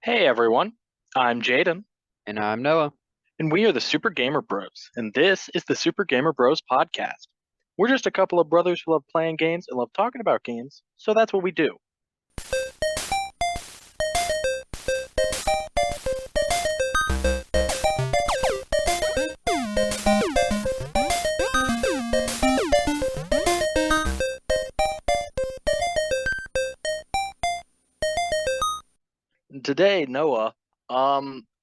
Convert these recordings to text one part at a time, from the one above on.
Hey everyone, I'm Jaden, And I'm Noah. and we are the Super Gamer Bros, and this is the Super Gamer Bros podcast. We're just a couple of brothers who love playing games and love talking about games, so that's what we do. Today, Noah,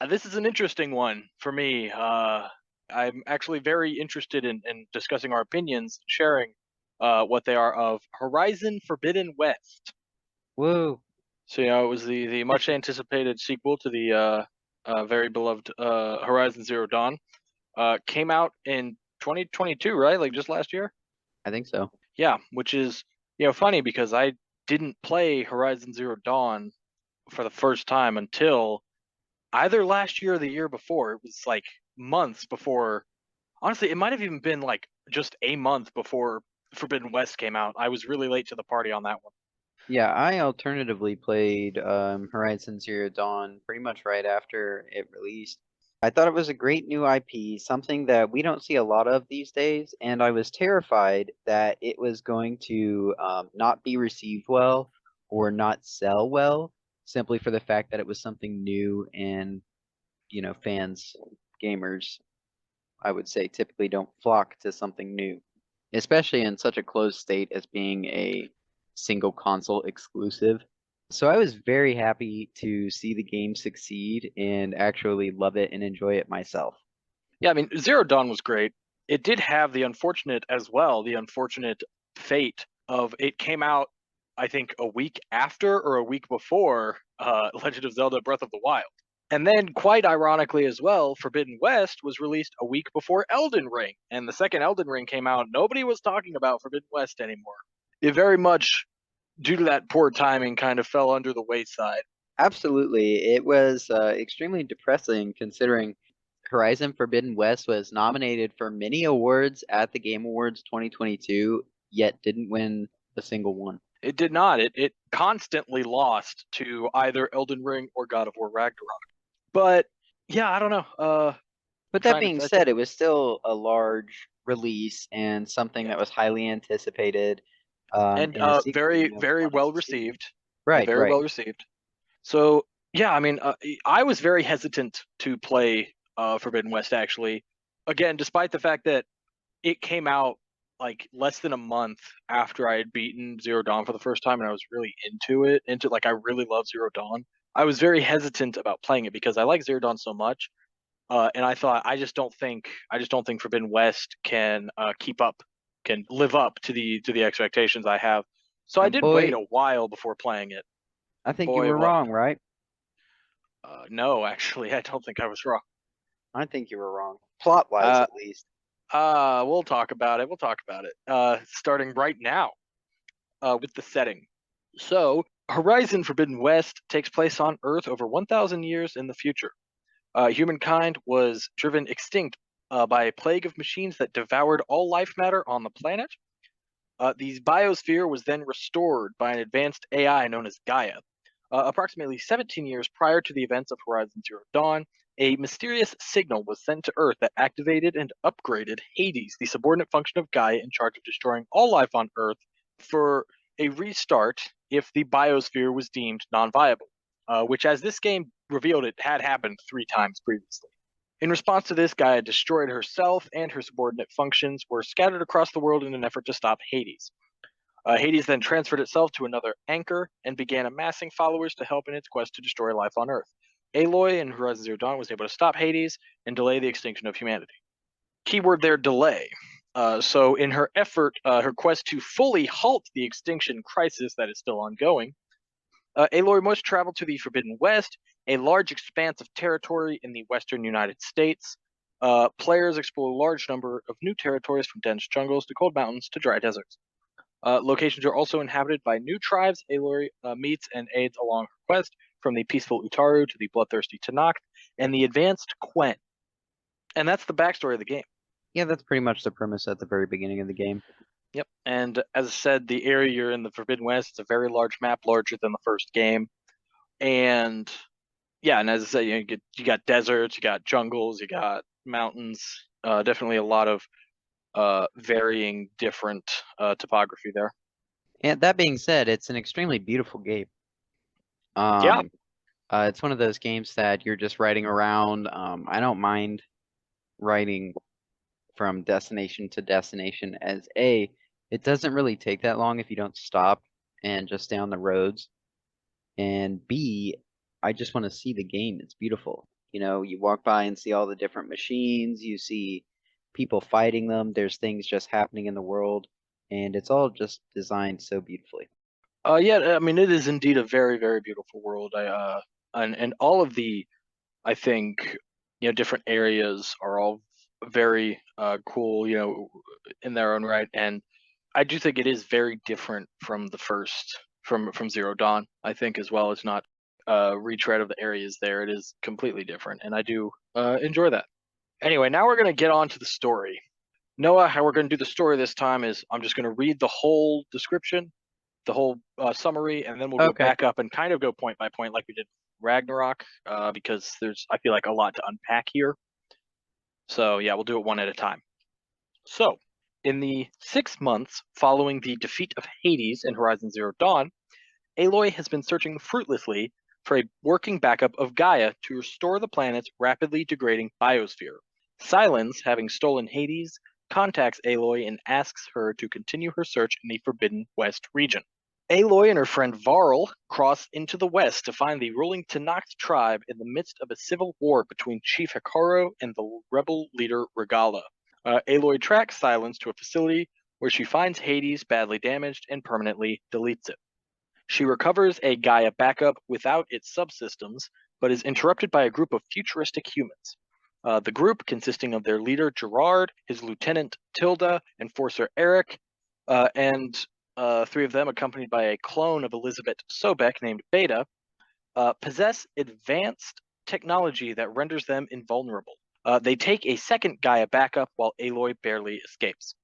this is an interesting one for me. I'm actually very interested in discussing our opinions, sharing what they are of Horizon Forbidden West. Woo. So, it was the much anticipated sequel to the very beloved Horizon Zero Dawn. Came out in 2022, right? Like just last year? I think so. Yeah, which is, funny because I didn't play Horizon Zero Dawn for the first time until either last year or the year before. It was like months before. Honestly, it might have even been like just a month before Forbidden West came out. I was really late to the party on that one. Yeah, I alternatively played Horizon Zero Dawn pretty much right after it released. I thought it was a great new IP, something that we don't see a lot of these days, and I was terrified that it was going to not be received well or not sell well, simply for the fact that it was something new and, fans, gamers, I would say, typically don't flock to something new, especially in such a closed state as being a single console exclusive. So I was very happy to see the game succeed and actually love it and enjoy it myself. Yeah, I mean, Zero Dawn was great. It did have the unfortunate fate of it came out, I think, a week after or a week before Legend of Zelda Breath of the Wild. And then, quite ironically as well, Forbidden West was released a week before Elden Ring. And the second Elden Ring came out, nobody was talking about Forbidden West anymore. It very much, due to that poor timing, kind of fell under the wayside. Absolutely. It was extremely depressing considering Horizon Forbidden West was nominated for many awards at the Game Awards 2022, yet didn't win a single one. It did not. It constantly lost to either Elden Ring or God of War Ragnarok. But yeah, I don't know. But that Trying being to think. said, it was still a large release and something Yeah, that was highly anticipated, and and a sequel, very very wanted well to see. received. Yeah, Right, very right. well received. So yeah, I mean, I was very hesitant to play Forbidden West actually. Again, despite the fact that it came out like less than a month after I had beaten Zero Dawn for the first time, and I was really into it. Into like I really love Zero Dawn. I was very hesitant about playing it because I like Zero Dawn so much, and I thought I just don't think Forbidden West can keep up, can live up to the expectations I have. So I And did wait boy, a while before playing it. I think you Boy, were what? wrong, right? No, actually, I don't think I was wrong. I think you were wrong. Plot-wise, Uh, at least. we'll talk about it. We'll talk about it. Starting right now, with the setting. So, Horizon Forbidden West takes place on Earth over 1,000 years in the future. Humankind was driven extinct by a plague of machines that devoured all life matter on the planet. The biosphere was then restored by an advanced AI known as GAIA. Approximately 17 years prior to the events of Horizon Zero Dawn, a mysterious signal was sent to Earth that activated and upgraded Hades, the subordinate function of Gaia in charge of destroying all life on Earth, for a restart if the biosphere was deemed non viable, which, as this game revealed, it had happened 3 times previously. In response to this, Gaia destroyed herself, and her subordinate functions were scattered across the world in an effort to stop Hades. Hades then transferred itself to another anchor and began amassing followers to help in its quest to destroy life on Earth. Aloy in Horizon Zero Dawn was able to stop Hades and delay the extinction of humanity. Keyword there, delay. So, in her effort, her quest to fully halt the extinction crisis that is still ongoing, Aloy must travel to the Forbidden West, a large expanse of territory in the western United States. Players explore a large number of new territories from dense jungles to cold mountains to dry deserts. Locations are also inhabited by new tribes Aloy meets and aids along her quest, from the peaceful Utaru to the bloodthirsty Tanakh and the advanced Quen. And that's the backstory of the game. Yeah, that's pretty much the premise at the very beginning of the game. Yep. And as I said, the area you're in, the Forbidden West, is a very large map, larger than the first game. And Yeah, and as I said, you got deserts, you got jungles, you got mountains. Definitely a lot of varying different topography there. And that being said, it's an extremely beautiful game. Yeah. Um, it's one of those games that you're just riding around. I don't mind riding from destination to destination as it doesn't really take that long if you don't stop and just stay on the roads. And B, I just want to see the game. It's beautiful. You know, you walk by and see all the different machines, you see people fighting them, there's things just happening in the world, and it's all just designed so beautifully. Yeah, I mean it is indeed a very, very beautiful world. And all of the, I think, different areas are all very cool, in their own right. And I do think it is very different from the first, from Zero Dawn, I think, as well. It's not a retread of the areas there. It is completely different, and I do enjoy that. Anyway, now we're going to get on to the story. Noah, how we're going to do the story this time is I'm just going to read the whole description, the whole summary, and then we'll go Okay. back up and kind of go point by point like we did Ragnarok, because there's, I feel like, a lot to unpack here. So yeah, we'll do it one at a time. So, in the 6 months following the defeat of Hades in Horizon Zero Dawn, Aloy has been searching fruitlessly for a working backup of Gaia to restore the planet's rapidly degrading biosphere. Silence, having stolen Hades, contacts Aloy and asks her to continue her search in the Forbidden West region. Aloy and her friend Varl cross into the west to find the ruling Tenakth tribe in the midst of a civil war between Chief Hikaru and the rebel leader Regala. Aloy tracks Silence to a facility where she finds Hades badly damaged and permanently deletes it. She recovers a Gaia backup without its subsystems, but is interrupted by a group of futuristic humans. The group, consisting of their leader Gerard, his lieutenant Tilda, enforcer Eric, and three of them, accompanied by a clone of Elizabeth Sobek named Beta, possess advanced technology that renders them invulnerable. They take a second Gaia backup while Aloy barely escapes.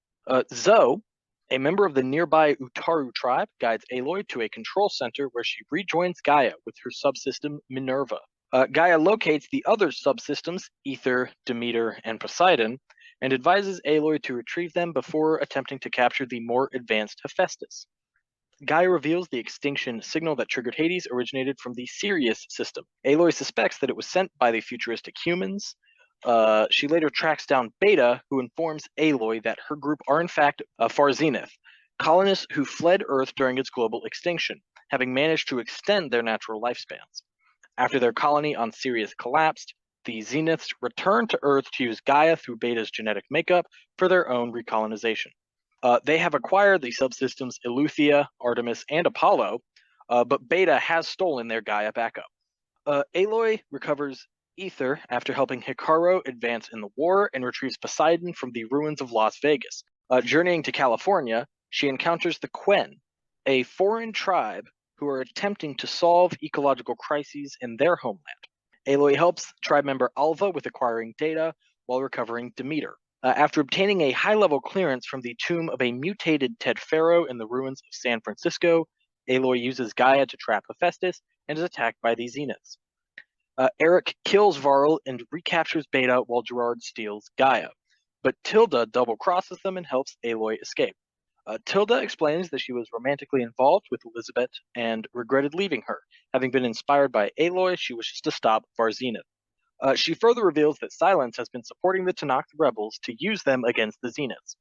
Zoe, a member of the nearby Utaru tribe, guides Aloy to a control center where she rejoins Gaia with her subsystem Minerva. Gaia locates the other subsystems, Ether, Demeter, and Poseidon, and advises Aloy to retrieve them before attempting to capture the more advanced Hephaestus. Gaia reveals the extinction signal that triggered Hades originated from the Sirius system. Aloy suspects that it was sent by the futuristic humans. She later tracks down Beta, who informs Aloy that her group are in fact Far Zenith, colonists who fled Earth during its global extinction, having managed to extend their natural lifespans. After their colony on Sirius collapsed, the Zeniths returned to Earth to use Gaia through Beta's genetic makeup for their own recolonization. They have acquired the subsystems Eleuthia, Artemis, and Apollo, but Beta has stolen their Gaia backup. Aloy recovers Ether after helping Hikaru advance in the war and retrieves Poseidon from the ruins of Las Vegas. Journeying to California, she encounters the Quen, a foreign tribe who are attempting to solve ecological crises in their homeland. Aloy helps tribe member Alva with acquiring data while recovering Demeter. After obtaining a high-level clearance from the tomb of a mutated Ted Pharaoh in the ruins of San Francisco, Aloy uses Gaia to trap Hephaestus and is attacked by the Zeniths. Eric kills Varl and recaptures Beta while Gerard steals Gaia, but Tilda double-crosses them and helps Aloy escape. Tilda explains that she was romantically involved with Elizabeth and regretted leaving her. Having been inspired by Aloy, she wishes to stop Far Zenith. She further reveals that Silence has been supporting the Tenakth rebels to use them against the Zeniths.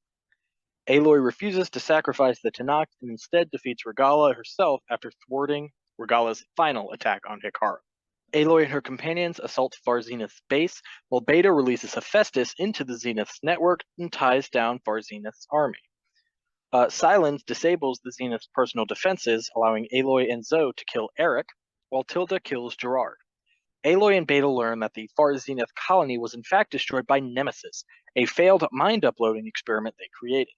Aloy refuses to sacrifice the Tenakth and instead defeats Regala herself after thwarting Regala's final attack on Hikaru. Aloy and her companions assault Far Zenith's base, while Beta releases Hephaestus into the Zenith's network and ties down Far Zenith's army. Silence disables the Zenith's personal defenses, allowing Aloy and Zoe to kill Eric, while Tilda kills Gerard. Aloy and Beta learn that the Far Zenith colony was in fact destroyed by Nemesis, a failed mind uploading experiment they created.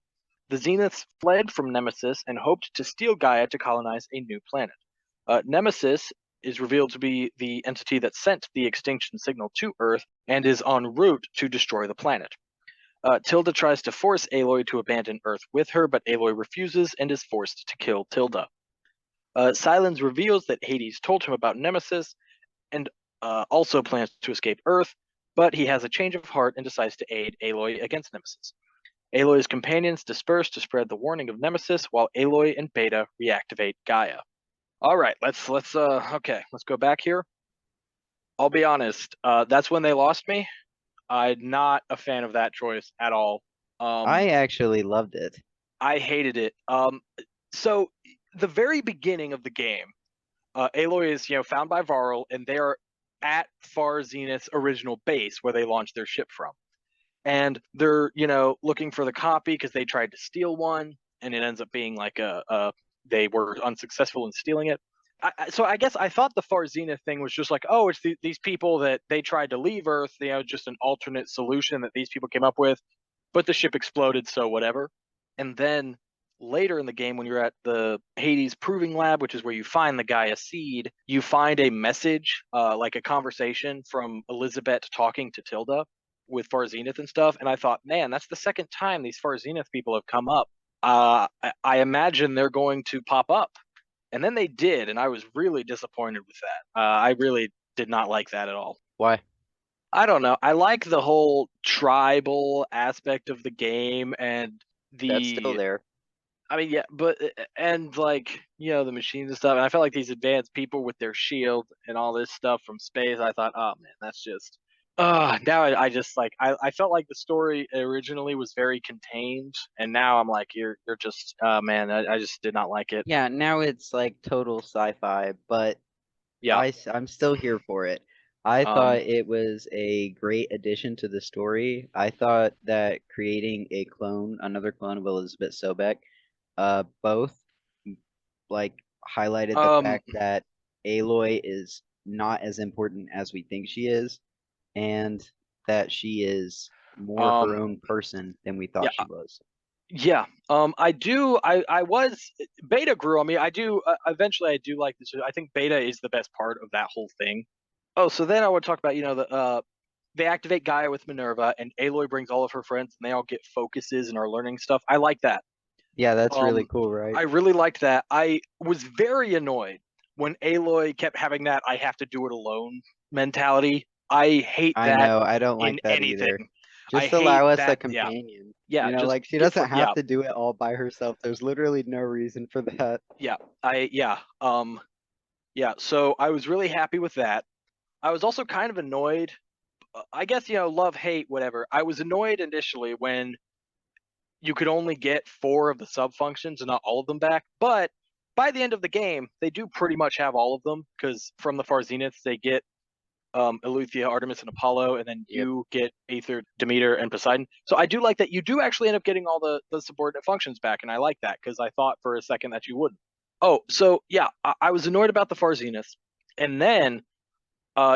The Zeniths fled from Nemesis and hoped to steal Gaia to colonize a new planet. Nemesis is revealed to be the entity that sent the extinction signal to Earth and is en route to destroy the planet. Tilda tries to force Aloy to abandon Earth with her, but Aloy refuses and is forced to kill Tilda. Silence reveals that Hades told him about Nemesis and also plans to escape Earth, but he has a change of heart and decides to aid Aloy against Nemesis. Aloy's companions disperse to spread the warning of Nemesis, while Aloy and Beta reactivate Gaia. All right, let's go back here. I'll be honest, that's when they lost me. I'm not a fan of that choice at all. I actually loved it. I hated it. So the very beginning of the game, Aloy is found by Varl, and they are at Far Zenith's original base where they launched their ship from, and they're looking for the copy because they tried to steal one, and it ends up being like they were unsuccessful in stealing it. So I guess I thought the Far Zenith thing was just like, oh, it's these people that they tried to leave Earth, just an alternate solution that these people came up with, but the ship exploded, so whatever. And then later in the game, when you're at the Hades Proving Lab, which is where you find the Gaia Seed, you find a message, like a conversation from Elizabeth talking to Tilda with Far Zenith and stuff. And I thought, man, that's the second time these Far Zenith people have come up. I imagine they're going to pop up. And then they did, and I was really disappointed with that. I really did not like that at all. Why? I don't know. I like the whole tribal aspect of the game and That's still the there. I mean, yeah, but and like the machines and stuff, and I felt like these advanced people with their shield and all this stuff from space. I thought, oh man, that's just. Now I just like I felt like the story originally was very contained, and now I'm like you're just man, I just did not like it. Yeah, now it's like total sci-fi, but Yeah. I'm still here for it. I thought Um. it was a great addition to the story. I thought that creating another clone of Elizabeth Sobek, both like highlighted the Um. fact that Aloy is not as important as we think she is, and that she is more her Um. own person than we thought Yeah. she was. Yeah. I do. I was Beta grew on me. I do. Eventually, I do like this. I think Beta is the best part of that whole thing. Oh, so then I would talk about they activate Gaia with Minerva, and Aloy brings all of her friends, and they all get focuses and are learning stuff. I like that. Yeah, that's really Um, cool, right? I really liked that. I was very annoyed when Aloy kept having that "I have to do it alone" mentality. I hate I that know, I don't in like that anything. either. I Just hate allow us a that. Yeah, companion. yeah. Just Like she get doesn't for have to do it all by herself. There's literally no reason for that. yeah. Yeah. So I was really happy with that. I was also kind of annoyed. I guess love, hate, whatever. I was annoyed initially when you could only get 4 of the sub functions and not all of them back. But by the end of the game, they do pretty much have all of them because from the Far Zeniths, they get Eleuthia, Artemis, and Apollo, and then Yep. you get Aether, Demeter, and Poseidon. So I do like that you do actually end up getting all the subordinate functions back, and I like that because I thought for a second that you wouldn't. Oh, so yeah, I was annoyed about the Far Zeniths, and then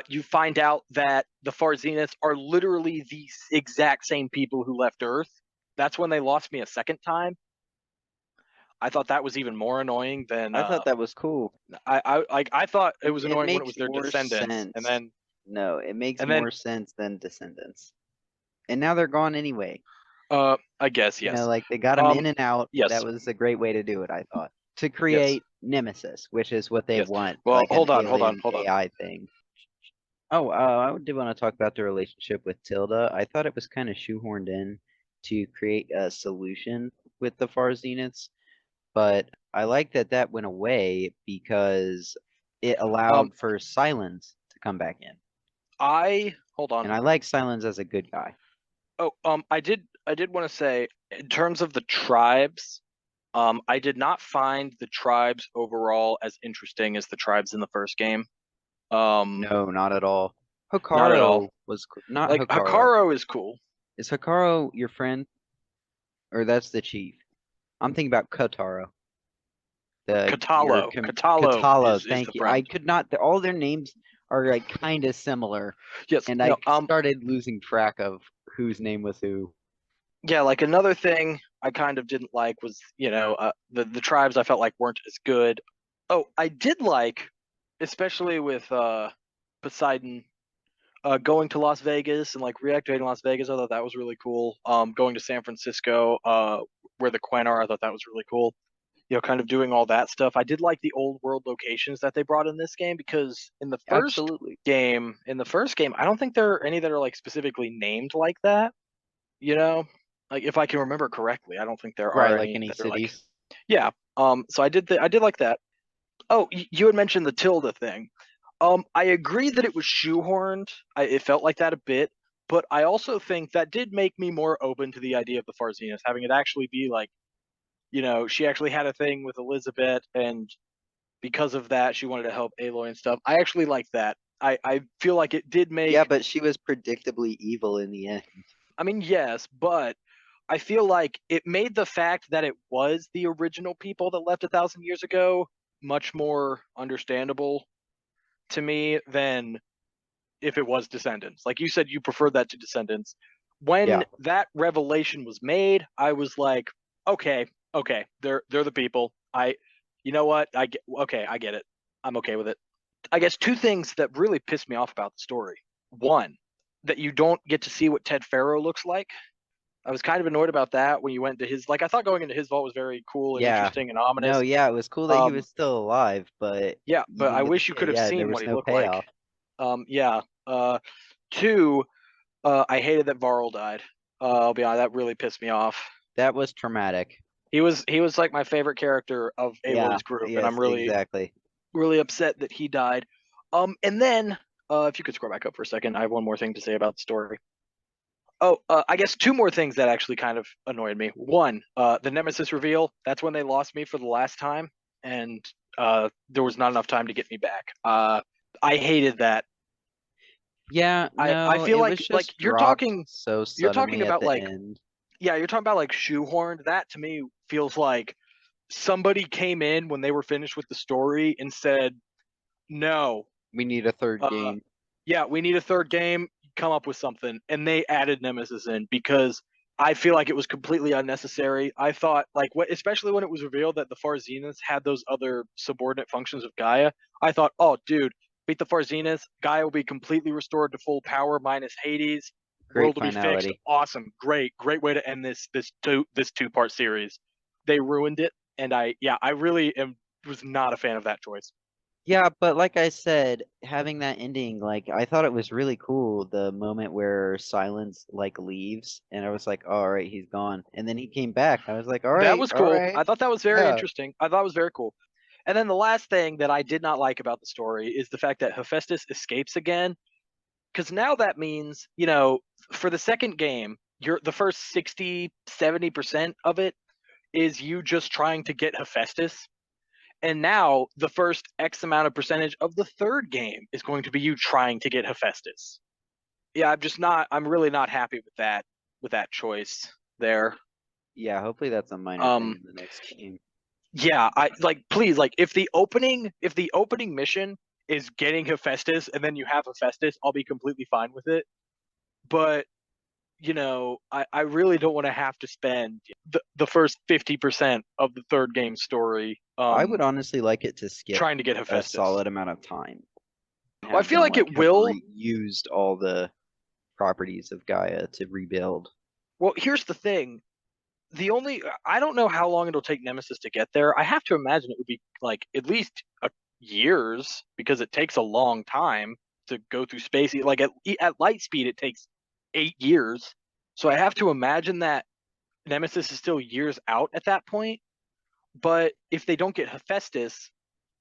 you find out that the Far Zeniths are literally the exact same people who left Earth. That's when they lost me a second time. I thought that was even more annoying than I thought that was cool. I thought it was It annoying when it was makes their more descendants, sense. No, it makes and then more sense than Descendants. And now they're gone anyway. I guess yes. Like they got them Um in and out. That yes. was a great way to do it, I thought. To Yes. create Nemesis, which is what they Yes. want, Well, like an hold on, alien hold on. AI thing. Oh, I did want to talk about the relationship with Tilda. I thought it was kind of shoehorned in to create a solution with the Far Zeniths, but I like that that went away because it Um allowed for Silence to come back in. I hold on. And I like Silence as a good guy. Oh, I did want to say in terms of the tribes, I did not find the tribes overall as interesting as the tribes in the first game. Um, No, not at all. Not at all. Not Like Hokaro. Hikaru is cool. Is Hokaro your friend? Or that's the chief? I'm thinking about Kotaro. The your Katalo Katalo, is the thank you. I friend. could not all their names are like kind of similar, Yes. and I No. started losing track of whose name was who. Yeah. Like another thing I kind of didn't like was the tribes I felt like weren't as good. Oh, I did like, especially with Poseidon going to Las Vegas and like reactivating Las Vegas. I thought that was really cool. Going to San Francisco, where the Quen are, I thought that was really cool. kind of doing all that stuff. I did like the old world locations that they brought in this game because Absolutely. in the first game, I don't think there are any that are like specifically named like that. You know, like if I can remember correctly, I don't think there Right, are like any any that are like, cities. yeah. So I did like that. Oh, you had mentioned the tilde thing. I agree that it was shoehorned. It felt like that a bit, but I also think that did make me more open to the idea of the Farzinas having it actually be like, she actually had a thing with Elizabeth, and because of that, she wanted to help Aloy and stuff. I actually like that. I feel like it did Yeah, make. but she was predictably evil in the end. I mean, yes, but I feel like it made the fact that it was the original people that left 1,000 years ago much more understandable to me than if it was Descendants. Like you said, you preferred that to Descendants. When Yeah. that revelation was made, I was like, okay, they're the people. You know what? I get it. I'm okay with it. I guess two things that really pissed me off about the story. One, that you don't get to see what Ted Farrow looks like. I was kind of annoyed about that when you went to his. Like, I thought going into his vault was very cool and Yeah. interesting and No, ominous. yeah, it was cool that he Um, was still alive, but yeah, you but didn't I get to wish you see could it. have Yeah, there seen what was he no looked like. payoff. Yeah. Two, I hated that Varl died. I'll be honest, that really pissed me off. That was traumatic. He was like my favorite character of Yeah, Aloy's group, and I'm yes, really exactly. really upset that he died. And then if you could scroll back up for a second, I have one more thing to say about the story. Oh, I guess two more things that actually kind of annoyed me. One, the Nemesis reveal. That's when they lost me for the last time, and there was not enough time to get me back. I hated that. Yeah, I no, feel it was like just dropped so you're talking suddenly at about the like, end. yeah, you're talking about like shoehorned. That to me feels like somebody came in when they were finished with the story and said, "No, We need a third uh, game. yeah, we need a third game. Come up with something." And they added Nemesis in because I feel like it was completely unnecessary. I thought, like, especially when it was revealed that the Farzinas had those other subordinate functions of Gaia. I thought, oh, dude, beat the Farzinas, Gaia will be completely restored to full power minus Hades. Great World will be fixed. finality. Awesome, great way to end this two-part series. They ruined it, and I really was not a fan of that choice. Yeah, but like I said, having that ending, like I thought it was really cool, the moment where Silence like leaves and I was like, oh, all right, he's gone. And then he came back. I was like, That was all cool. right. I thought that was very Yeah. interesting. I thought it was very cool. And then the last thing that I did not like about the story is the fact that Hephaestus escapes again. Because now that means, for the second game, the first 60-70% of it is you just trying to get Hephaestus. And now the first X amount of percentage of the third game is going to be you trying to get Hephaestus. Yeah, I'm really not happy with that choice there. Yeah, hopefully that's a minor thing Um in the next game. Yeah, I like please like if the opening mission is getting Hephaestus and then you have Hephaestus, I'll be completely fine with it. But I really don't want to have to spend the first 50% of the third game story I would honestly like it to skip trying to get a Hephaestus. solid amount of time. Well, I Have feel them like like it have will. reused all the properties of Gaia to rebuild. Well, here's the thing. I don't know how long it'll take Nemesis to get there. I have to imagine it would be like at least years because it takes a long time to go through space. Like at light speed, it takes 8 years. So I have to imagine that Nemesis is still years out at that point. But if they don't get Hephaestus,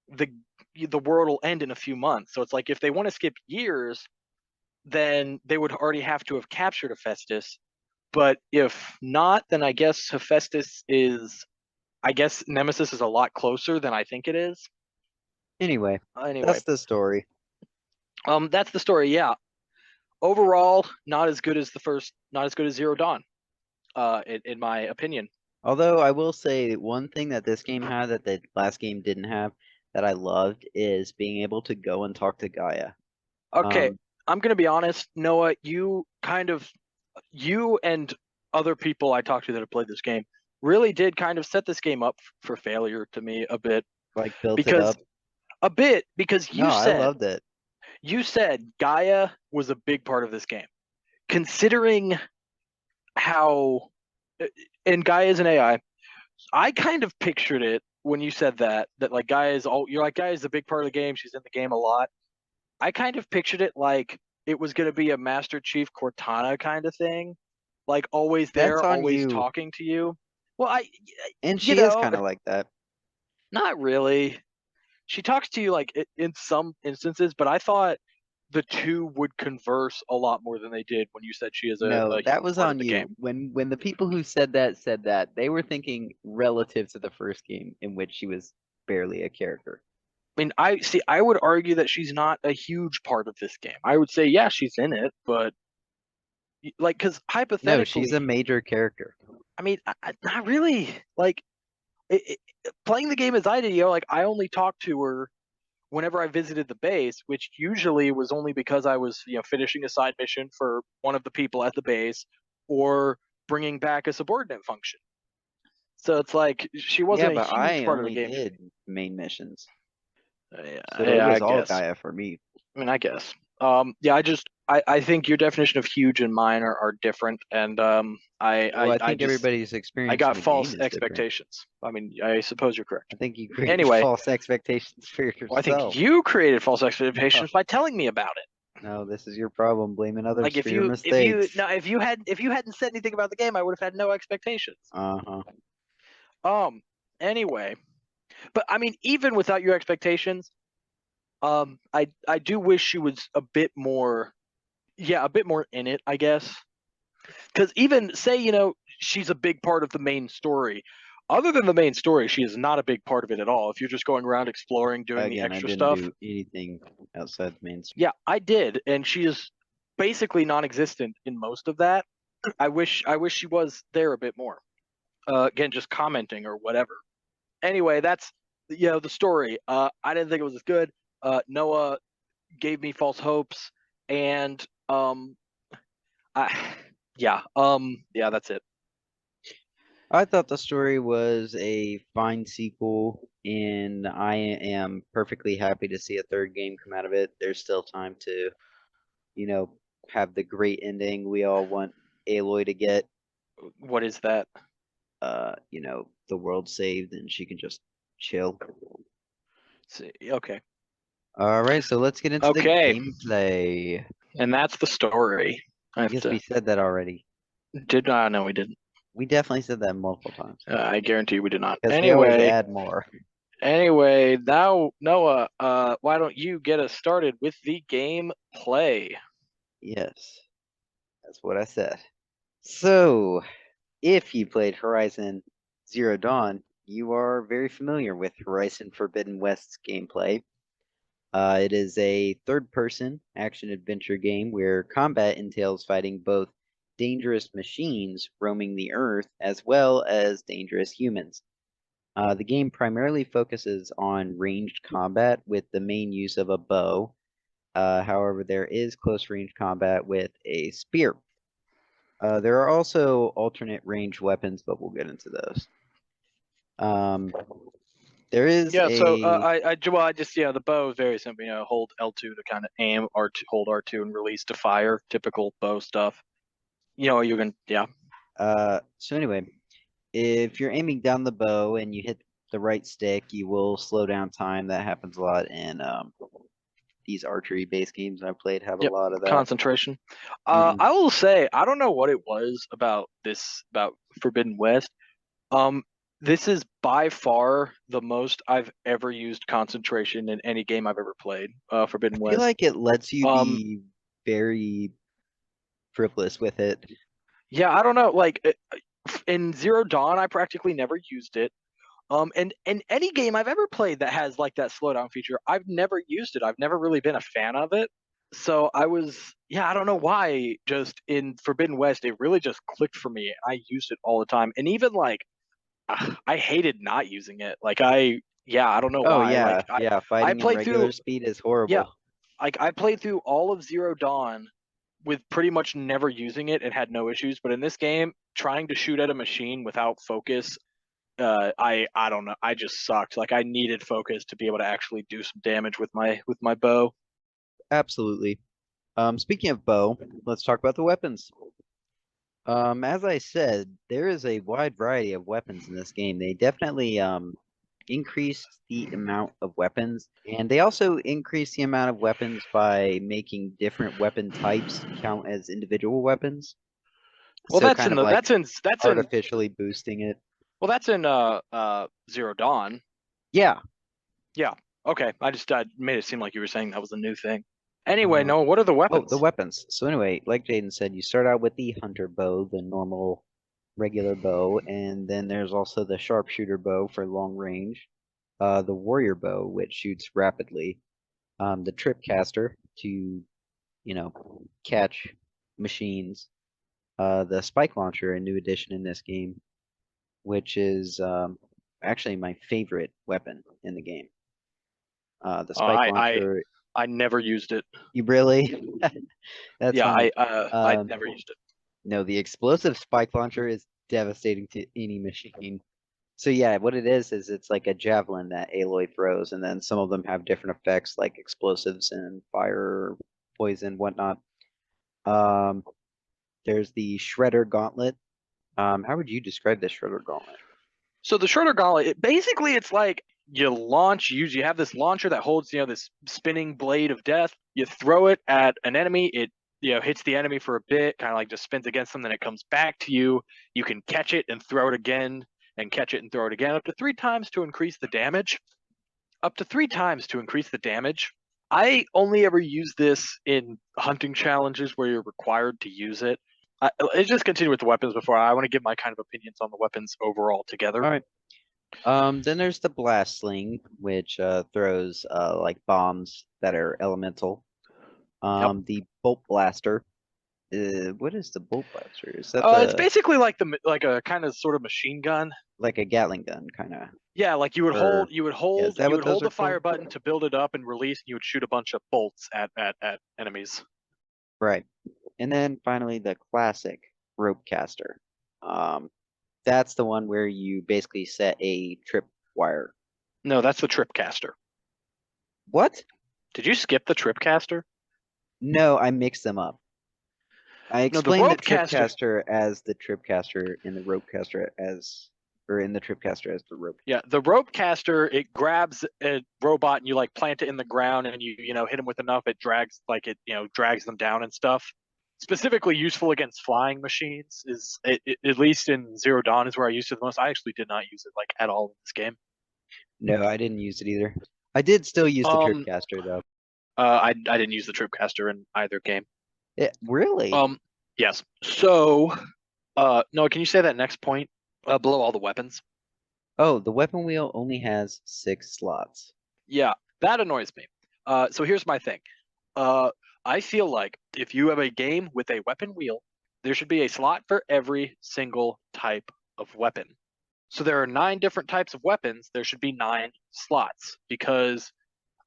the the world will end in a few months. So it's like if they want to skip years, then they would already have to have captured Hephaestus. But if not, then I guess Nemesis is a lot closer than I think it is. Anyway, Anyway, that's the story. that's the story. Yeah, overall, not as good as Zero Dawn. In my opinion. Although I will say one thing that this game had that the last game didn't have that I loved is being able to go and talk to Gaia. Okay, Um, I'm gonna be honest, Noah. You and other people I talked to that have played this game really did kind of set this game up for failure to me a bit like built it because up. No, I loved it. you said Gaia was a big part of this game. Considering how and Gaia is an AI, I kind of pictured it when you said that like GAIA is all you're like GAIA is a big part of the game. She's in the game a lot. I kind of pictured it like it was gonna be a Master Chief Cortana kind of thing, like always That's there, on always you. talking to you. Well, And you she is know, kind of like that. not really. She talks to you like in some instances, but I thought the two would converse a lot more than they did when you said she is No, a that huge was part of on the you. game. When the people who said that, they were thinking relative to the first game in which she was barely a character. I mean, I see. I would argue that she's not a huge part of this game. I would say, yeah, she's in it, but like, because No, she's a hypothetically, major character. I mean, not really. Like, playing the game as I did, like I only talked to her whenever I visited the base, which usually was only because I was, finishing a side mission for one of the people at the base or bringing back a subordinate function. So it's like she Yeah, wasn't a but huge I part of the only game to me. did main missions, Yeah, so it yeah, I was all guess. Gaia for me. I mean, I guess. Yeah, I think your definition of huge and mine are different, and Well, I I think just everybody's I experience in got the game false is different. expectations. I mean, I suppose you're correct. I think you create Anyway, false expectations for well, I think yourself. you created false No, expectations by telling me about it. no, this is your problem, blaming Like others for your mistakes. if you hadn't said anything about the game, I would have had no expectations. Uh-huh. Um. Anyway, but I mean, even without your expectations, I do wish she was a bit more, yeah, a bit more in it, I guess. Because even say she's a big part of the main story. Other than the main story, she is not a big part of it at all. If you're just going around exploring, doing the Again, I extra didn't stuff, do anything outside the main story. yeah, I did, and she is basically non-existent in most of that. I wish she was there a bit more. Again, just commenting or whatever. Anyway, that's the story. I didn't think it was as good. Noah gave me false hopes, and I yeah, that's it. I thought the story was a fine sequel, and I am perfectly happy to see a third game come out of it. There's still time to, you know, have the great ending we all want Aloy to get. What is that? The world saved and she can just chill. See, okay, All right, so let's get into the okay, gameplay. and that's the story. I have Yes, we to said that already. did not. No, we didn't. We definitely said that multiple times I guarantee we did not. because we always Anyway, add more. now Noah, why don't you get us started with the gameplay? Yes, that's what I said. So, if you played Horizon Zero Dawn, you are very familiar with Horizon Forbidden West's gameplay. It is a third-person action-adventure game where combat entails fighting both dangerous machines roaming the Earth as well as dangerous humans. The game primarily focuses on ranged combat with the main use of a bow. However, there is close-range combat with a spear. There are also alternate range weapons, but we'll get into those. There is Yeah, so a I just the bow is very simple. Hold L2 to kind of aim, R2, hold R2 and release to fire. Typical bow stuff. You can so anyway, if you're aiming down the bow and you hit the right stick, you will slow down time. That happens a lot in these archery based games I've played have a yep, lot of that. concentration. Mhm. I will say I don't know what it was about Forbidden West. Um, this is by far the most I've ever used concentration in any game I've ever played. I Forbidden feel West. like it lets you Um, be very frivolous with it. yeah, I don't know. Like in Zero Dawn, I practically never used it. And any game I've ever played that has like that slowdown feature, I've never used it. I've never really been a fan of it. So I don't know why. Just in Forbidden West, it really just clicked for me. I used it all the time, and even like I hated not using it. I don't know Oh why. yeah, yeah, I fighting in played through, regular speed is yeah, horrible. like I played through all of Zero Dawn with pretty much never using it and had no issues. But in this game, trying to shoot at a machine without focus, I don't know. I just sucked. Like I needed focus to be able to actually do some damage with my bow. Absolutely. Speaking of bow, let's talk about the weapons. As I said, there is a wide variety of weapons in this game. They definitely increased the amount of weapons, and they also increased the amount of weapons by making different weapon types count as individual weapons. Well, So kind of like that's in artificially boosting it. well that's in Zero Dawn. Yeah. Yeah. Okay. I made it seem like you were saying that was a new thing. Anyway, Uh, Noah, what are the oh, the weapons? weapons. So anyway, like Jaden said, you start out with the hunter bow, the normal regular bow, and then there's also the sharpshooter bow for long range, the warrior bow, which shoots rapidly, the trip caster to, catch machines, the spike launcher, a new addition in this game, which is actually my favorite weapon in the game. The spike I launcher, I never used it. you really? That's Yeah, funny. I never used it. No, the explosive spike launcher is devastating to any machine. So yeah, what it is it's like a javelin that Aloy throws, and then some of them have different effects like explosives and fire, poison, whatnot. Um, there's the Shredder Gauntlet. How would you describe the Shredder Gauntlet? So the Schroeder Gauntlet, basically it's like you have this launcher that holds, this spinning blade of death. You throw it at an enemy, it hits the enemy for a bit, kind of like just spins against them, then it comes back to you. You can catch it and throw it again, and catch it and throw it again, up to 3 times to increase the damage. Up to 3 times to increase the damage. I only ever use this in hunting challenges where you're required to use it. Let's just continue with the weapons before I want to give my kind of opinions on the weapons overall together. All right. Then there's the Blast Sling, which throws like bombs that are elemental. Yep. The Bolt Blaster. What is the Bolt Blaster? Is that It's the basically like a kind of sort of machine gun. like a Gatling gun kind of? Yeah, like Or yeah, is that you what would those hold are the fire called? button to build it up and release, and you would shoot a bunch of bolts at enemies. Right. And then finally the classic rope caster. Um, that's the one where you basically set a trip wire. No, that's the tripcaster. What? Did you skip the tripcaster? No, I mixed them up. I No, the explained the rope caster. tripcaster as the tripcaster and the ropecaster as, or in the tripcaster as the rope. Yeah, the rope caster, it grabs a robot and you like plant it in the ground and you hit them with enough, it drags drags them down and stuff. Specifically useful against flying machines is at least in Zero Dawn is where I used it the most. I actually did not use it like at all in this game. No, I didn't use it either. I did still use the Um, tripcaster though. I didn't use the tripcaster in either game. Really? Yes. So, Noah, can you say that next point below all the weapons? Oh, the weapon wheel only has 6 slots. Yeah, that annoys me. So here's my thing. Uh, I feel like if you have a game with a weapon wheel, there should be a slot for every single type of weapon. So there are 9 different types of weapons. There should be 9 slots because,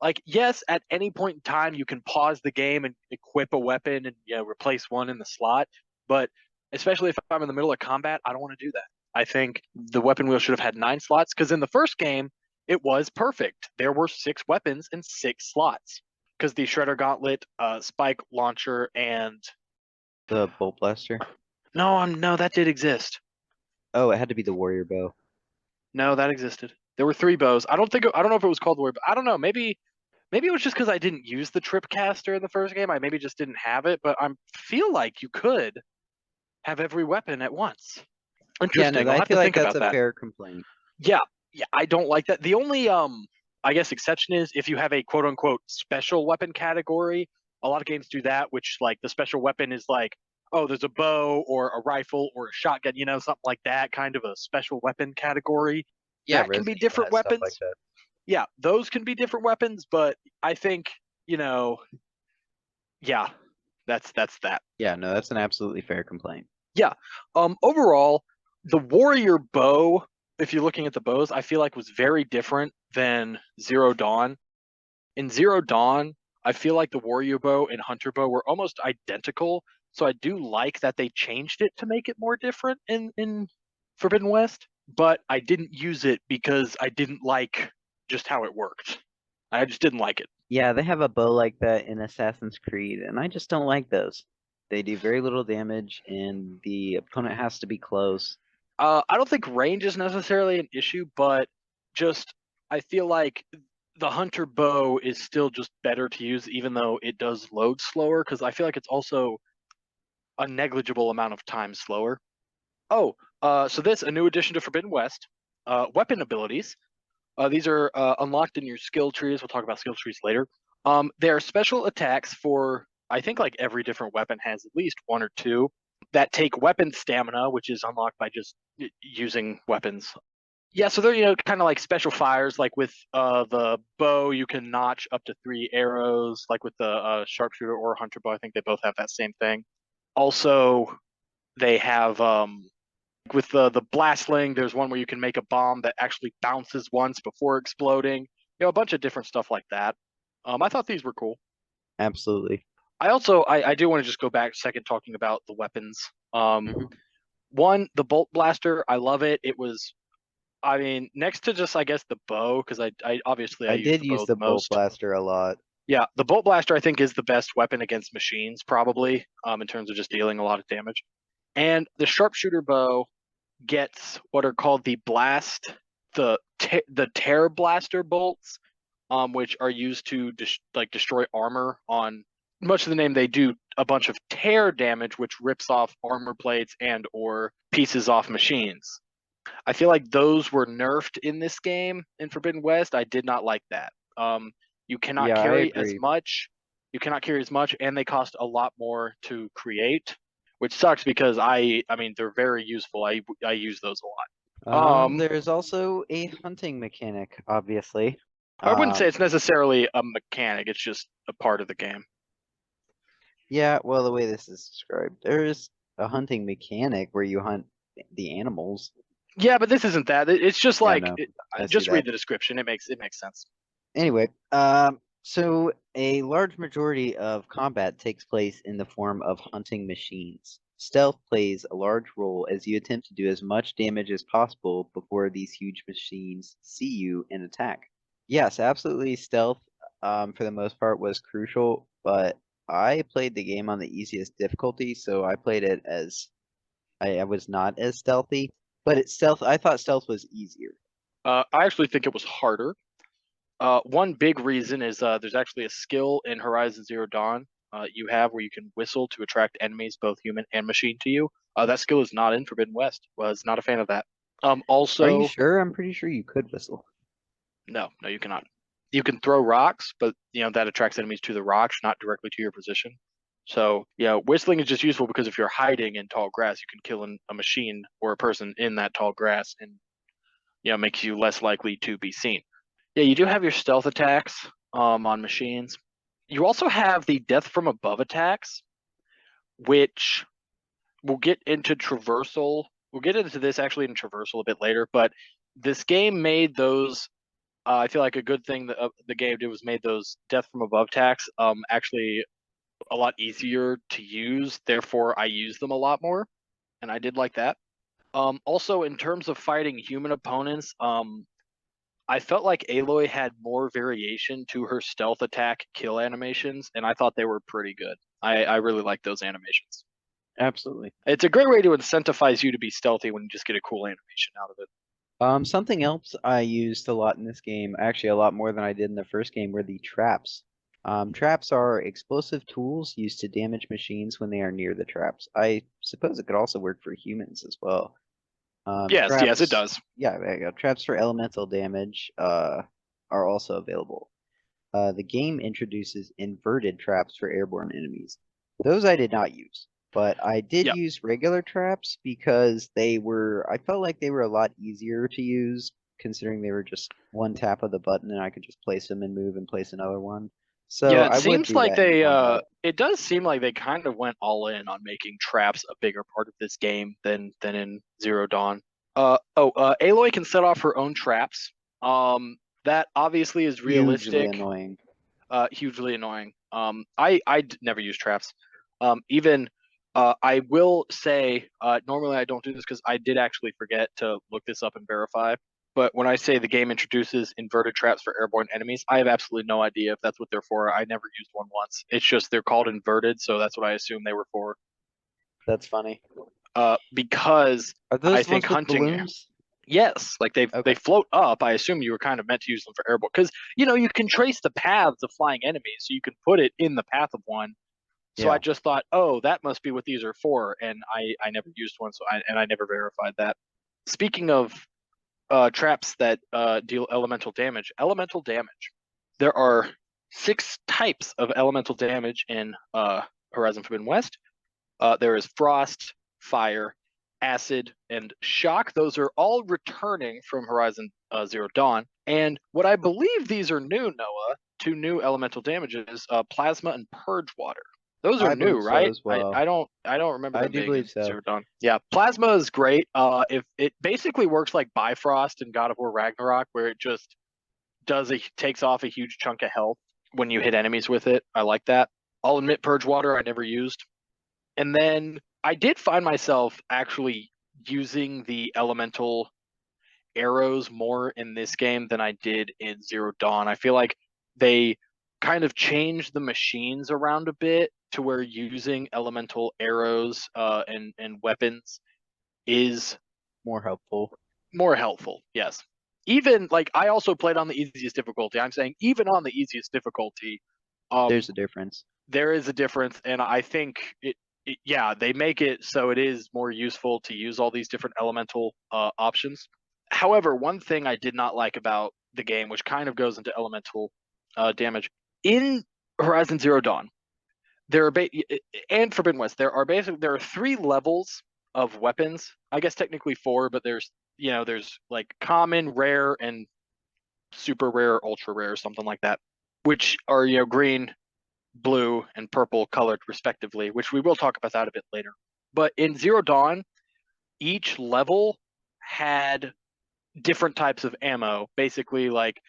like, yes, at any point in time you can pause the game and equip a weapon and replace one in the slot. But especially if I'm in the middle of combat, I don't want to do that. I think the weapon wheel should have had 9 slots because in the first game it was perfect. There were 6 weapons and 6 slots because the Shredder Gauntlet, Spike Launcher, and The Bolt Blaster. no, that did exist. Oh, it had to be the Warrior Bow. No, that existed. There were 3 bows. I don't know if it was called the Warrior, but I don't know. Maybe it was just because I didn't use the Tripcaster in the first game. I maybe just didn't have it, but I feel like you could have every weapon at once. Yeah, no, Interesting. I'll I have feel to like think that's about a that. fair complaint. Yeah, yeah, I don't like that. The only I guess exception is if you have a quote unquote special weapon category. A lot of games do that, which like the special weapon is like, oh, there's a bow or a rifle or a shotgun, something like that, kind of a special weapon category. Yeah, That can be Resident Evil different has stuff like weapons. that. Yeah, those can be different weapons, but I think, yeah, that's that. Yeah, no, that's an absolutely fair complaint. Yeah. Overall, the warrior bow, if you're looking at the bows, I feel like was very different than Zero Dawn. In Zero Dawn, I feel like the warrior bow and hunter bow were almost identical. So I do like that they changed it to make it more different in Forbidden West, but I didn't use it because I didn't like just how it worked. I just didn't like it. Yeah, they have a bow like that in Assassin's Creed, and I just don't like those. They do very little damage, and the opponent has to be close. I don't think range is necessarily an issue, but just I feel like the hunter bow is still just better to use, even though it does load slower, because I feel like it's also a negligible amount of time slower. Oh, so this a new addition to Forbidden West. Weapon abilities. These are unlocked in your skill trees. We'll talk about skill trees later. There are special attacks for I think like every different weapon has at least one or two that take weapon stamina, which is unlocked by just using weapons. Yeah, so they're kind of like special fires. Like with the bow, you can notch up to 3 arrows. Like with the sharpshooter or hunter bow, I think they both have that same thing. Also, they have with the blastling, there's one where you can make a bomb that actually bounces once before exploding. A bunch of different stuff like that. I thought these were cool. Absolutely. I do want to just go back a second talking about the weapons. Hmm. One, the bolt blaster, I love it. It was, I mean, next to just I guess the bow, because I obviously I I use did the use bow the the bolt most. blaster a lot. Yeah, the bolt blaster I think is the best weapon against machines probably, in terms of just dealing a lot of damage. And the sharpshooter bow gets what are called the blast, the tear blaster bolts, which are used to destroy armor on. Much of the name, they do a bunch of tear damage, which rips off armor plates and or pieces off machines. I feel like those were nerfed in this game in Forbidden West. I did not like that. You cannot Yeah, I carry as agree. much. You cannot carry as much, and they cost a lot more to create, which sucks because I mean they're very useful. I use those a lot. There's also a hunting mechanic, obviously. I wouldn't say Um, it's necessarily a mechanic. It's just a part of the game. yeah, well, the way this is described, there's a hunting mechanic where you hunt the animals. Yeah, but this isn't that. It's just Yeah, like no, I see just that. read the description. It makes sense. Anyway, so a large majority of combat takes place in the form of hunting machines. Stealth plays a large role as you attempt to do as much damage as possible before these huge machines see you and attack. Yes, absolutely. Stealth, for the most part, was crucial, but I played the game on the easiest difficulty, so I played it as I was not as stealthy. But it's stealth. I thought stealth was easier. I actually think it was harder. One big reason is there's actually a skill in Horizon Zero Dawn you have where you can whistle to attract enemies, both human and machine, to you. That skill is not in Forbidden West. Was not a fan of that. Are you Also, sure? I'm pretty sure you could whistle. no, you cannot. You can throw rocks, but that attracts enemies to the rocks, not directly to your position. So yeah, whistling is just useful because if you're hiding in tall grass, you can kill a machine or a person in that tall grass, and makes you less likely to be seen. Yeah, you do have your stealth attacks on machines. You also have the death from above attacks, which we'll get into traversal. We'll get into this actually in traversal a bit later, but this game made those. I feel like a good thing that the game did was made those death from above attacks actually a lot easier to use. Therefore, I use them a lot more, and I did like that. Also, in terms of fighting human opponents, I felt like Aloy had more variation to her stealth attack kill animations, and I thought they were pretty good. I really like those animations. Absolutely. It's a great way to incentivize you to be stealthy when you just get a cool animation out of it. Something else I used a lot in this game, actually a lot more than I did in the first game, were the traps. Traps are explosive tools used to damage machines when they are near the traps. I suppose it could also work for humans as well. Yes, it Traps, does. yeah, there you go. Traps for elemental damage, are also available. The game introduces inverted traps for airborne enemies. Those I did not use, but I did Yep. use regular traps because I felt like they were a lot easier to use considering they were just one tap of the button and I could just place them and move and place another one. So Yeah, it I would seems do like that in they combat. it does seem like they kind of went all in on making traps a bigger part of this game than in Zero Dawn. Aloy can set off her own traps. That obviously is Hugely realistic. annoying. Hugely annoying. Never use traps. Even I will say normally I don't do this because I did actually forget to look this up and verify. But when I say the game introduces inverted traps for airborne enemies, I have absolutely no idea if that's what they're for. I never used one once. It's just they're called inverted, so that's what I assume they were for. That's funny. Because Are I those the think ones with hunting. balloons? Yes, like they Okay. float up. I assume you were kind of meant to use them for airborne because you can trace the paths of flying enemies, so you can put it in the path of one. So I Yeah. just thought, oh, that must be what these are for, and I never used one, I never verified that. Speaking of traps that deal elemental damage. There are 6 types of elemental damage in Horizon Forbidden West. There is frost, fire, acid, and shock. Those are all returning from Horizon Zero Dawn. And what I believe these are new, Noah, 2 new elemental damages: plasma and purge water. Those are I new, believe so right? as I, well. I don't I don't remember I them do being believe in so. Zero Dawn. Yeah, plasma is great. If it basically works like Bifrost in God of War Ragnarok, where it just takes off a huge chunk of health when you hit enemies with it. I like that. I'll admit purge water I never used. And then I did find myself actually using the elemental arrows more in this game than I did in Zero Dawn. I feel like they kind of changed the machines around a bit to where using elemental arrows and weapons is More helpful. more helpful. Yes. Even like I also played on the easiest difficulty. I'm saying even on the easiest difficulty, um, There's a difference. there is a difference, and I think yeah, they make it so it is more useful to use all these different elemental options. However, one thing I did not like about the game, which kind of goes into elemental damage, in Horizon Zero Dawn, there are and Forbidden West, there are 3 levels of weapons. I guess technically 4, but there's like common, rare, and super rare, ultra rare, something like that, which are green, blue, and purple colored respectively, which we will talk about that a bit later. But in Zero Dawn, each level had different types of ammo. Basically, like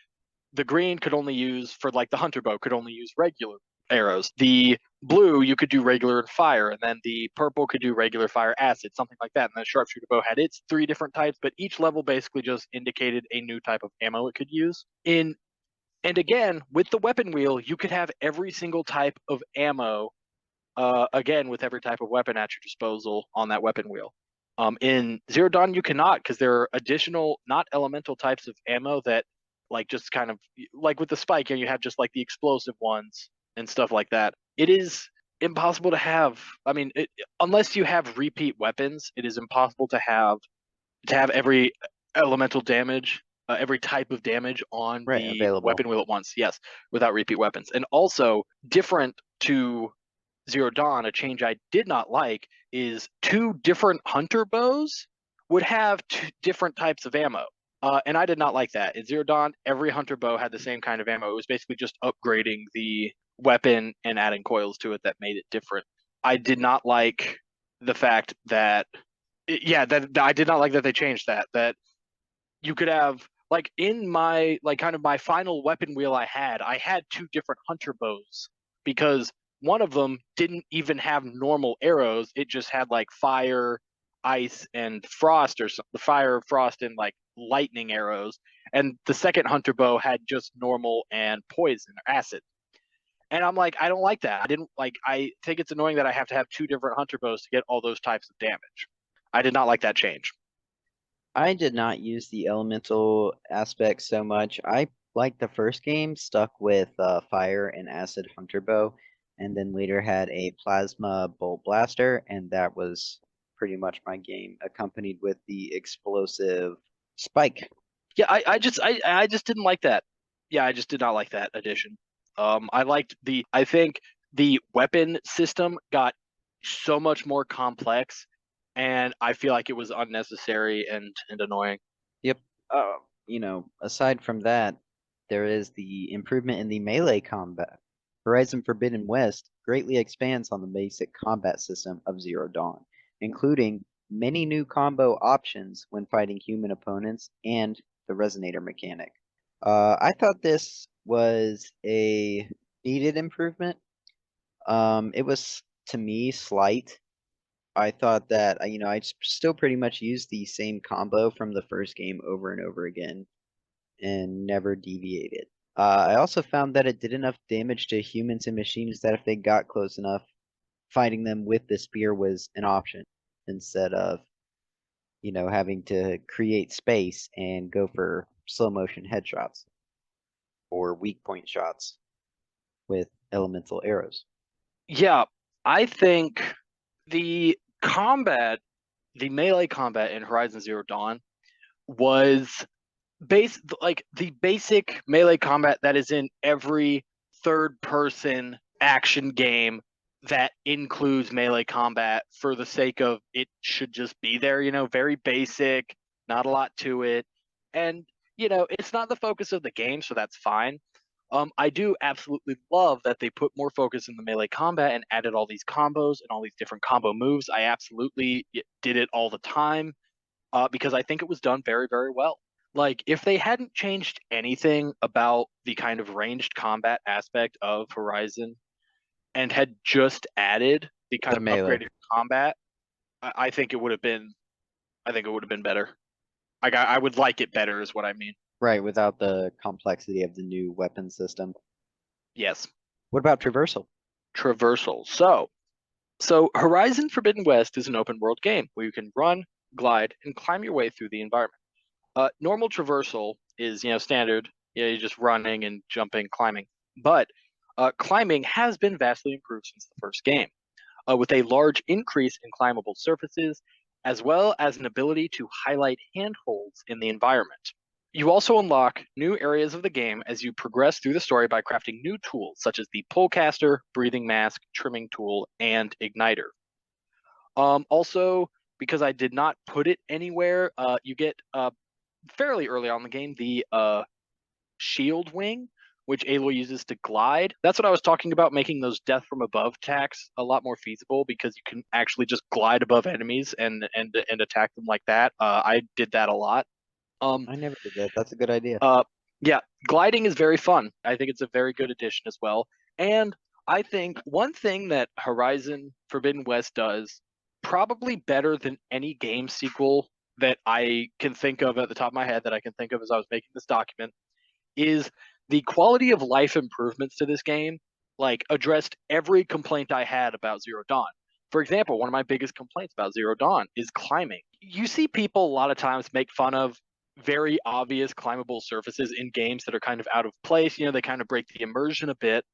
the green could only use for like the hunter bow could only use regular arrows. The blue you could do regular and fire, and then the purple could do regular fire acid, something like that. And the sharpshooter bow had its 3 different types, but each level basically just indicated a new type of ammo it could use. And again, with the weapon wheel, you could have every single type of ammo, again, with every type of weapon at your disposal on that weapon wheel. In Zero Dawn, you cannot, because there are additional, not elemental types of ammo that, like, just kind of like with the spike, and you have just like the explosive ones and stuff like that. It is impossible to have. I mean, unless you have repeat weapons, it is impossible to have every elemental damage, every type of damage on Right, the available. weapon wheel at once. Yes, without repeat weapons. And also, different to Zero Dawn, a change I did not like is 2 different hunter bows would have 2 different types of ammo. And I did not like that. In Zero Dawn, every hunter bow had the same kind of ammo. It was basically just upgrading the weapon and adding coils to it that made it different. I did not like the fact that yeah, that I did not like that they changed that. That you could have like in my like kind of my final weapon wheel I had 2 different hunter bows because one of them didn't even have normal arrows. It just had like fire, ice, and frost, or the fire, frost, and like lightning arrows. And the second hunter bow had just normal and poison or acid. And I'm like, I don't like that. I think it's annoying that I have to have 2 different hunter bows to get all those types of damage. I did not like that change. I did not use the elemental aspect so much. I, like the first game, stuck with fire and acid hunter bow, and then later had a plasma bolt blaster, and that was pretty much my game, accompanied with the explosive spike. Yeah, I just didn't like that. Yeah, I just did not like that addition. I think the weapon system got so much more complex, and I feel like it was unnecessary and annoying. Yep. Uh, aside from that, there is the improvement in the melee combat. Horizon Forbidden West greatly expands on the basic combat system of Zero Dawn, including many new combo options when fighting human opponents and the resonator mechanic. I thought this was a needed improvement. It was, to me, slight. I thought that I still pretty much used the same combo from the first game over and over again and never deviated. I also found that it did enough damage to humans and machines that if they got close enough, fighting them with the spear was an option instead of having to create space and go for slow motion headshots or weak point shots with elemental arrows. Yeah, I think the combat, the melee combat in Horizon Zero Dawn was like the basic melee combat that is in every third person action game that includes melee combat for the sake of it should just be there, very basic, not a lot to it. And, it's not the focus of the game, so that's fine. I do absolutely love that they put more focus in the melee combat and added all these combos and all these different combo moves. I absolutely did it all the time because I think it was done very, very well. Like, if they hadn't changed anything about the kind of ranged combat aspect of Horizon and had just added the kind The of melee. upgraded combat, I think it would have been. I think it would have been better. Like, I would like it better, is what I mean. Right, without the complexity of the new weapon system. Yes, What about traversal? traversal. So Horizon Forbidden West is an open world game where you can run, glide, and climb your way through the environment. Normal traversal is, standard. You're just running and jumping, climbing. But climbing has been vastly improved since the first game, with a large increase in climbable surfaces, as well as an ability to highlight handholds in the environment. You also unlock new areas of the game as you progress through the story by crafting new tools such as the pullcaster, breathing mask, trimming tool, and igniter. Also, because I did not put it anywhere, you get fairly early on in the game the shield wing, which Aloy uses to glide. That's what I was talking about, making those death from above attacks a lot more feasible because you can actually just glide above enemies and attack them like that. I did that a lot. Um, I never did that. That's a good idea. uh, yeah, gliding is very fun. I think it's a very good addition as well. And I think one thing that Horizon Forbidden West does probably better than any game sequel that I can think of at the top of my head that I can think of as I was making this document is the quality of life improvements to this game, like addressed every complaint I had about Zero Dawn. For example, one of my biggest complaints about Zero Dawn is climbing. You see people a lot of times make fun of very obvious climbable surfaces in games that are kind of out of place. They kind of break the immersion a bit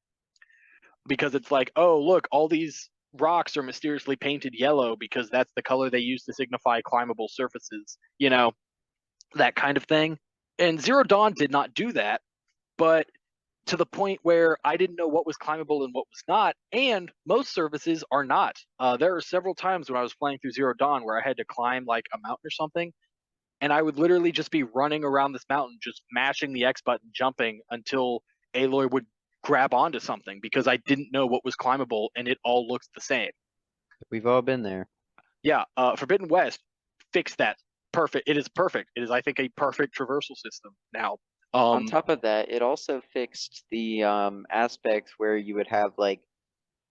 because it's like, oh, look, all these rocks are mysteriously painted yellow because that's the color they use to signify climbable surfaces, that kind of thing. And Zero Dawn did not do that, but to the point where I didn't know what was climbable and what was not, and most surfaces are not. There are several times when I was playing through Zero Dawn where I had to climb like a mountain or something, and I would literally just be running around this mountain, just mashing the X button, jumping until Aloy would grab onto something because I didn't know what was climbable, and it all looks the same. We've all been there. Yeah, Forbidden West fixed that. Perfect. It is perfect. It is, I think, a perfect traversal system now. On Um, top of that, it also fixed the aspects where you would have like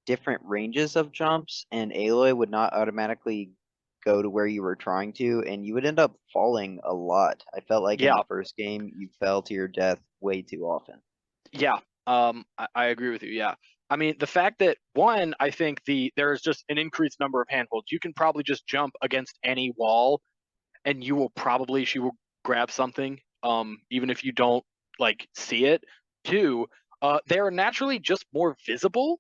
different ranges of jumps, and Aloy would not automatically go to where you were trying to, and you would end up falling a lot. I felt like in yeah, the first game, you fell to your death way too often. Yeah, I agree with you. Yeah, I mean the fact that one, I think there is just an increased number of handholds. You can probably just jump against any wall, and she will grab something, even if you don't like see it. Two, they are naturally just more visible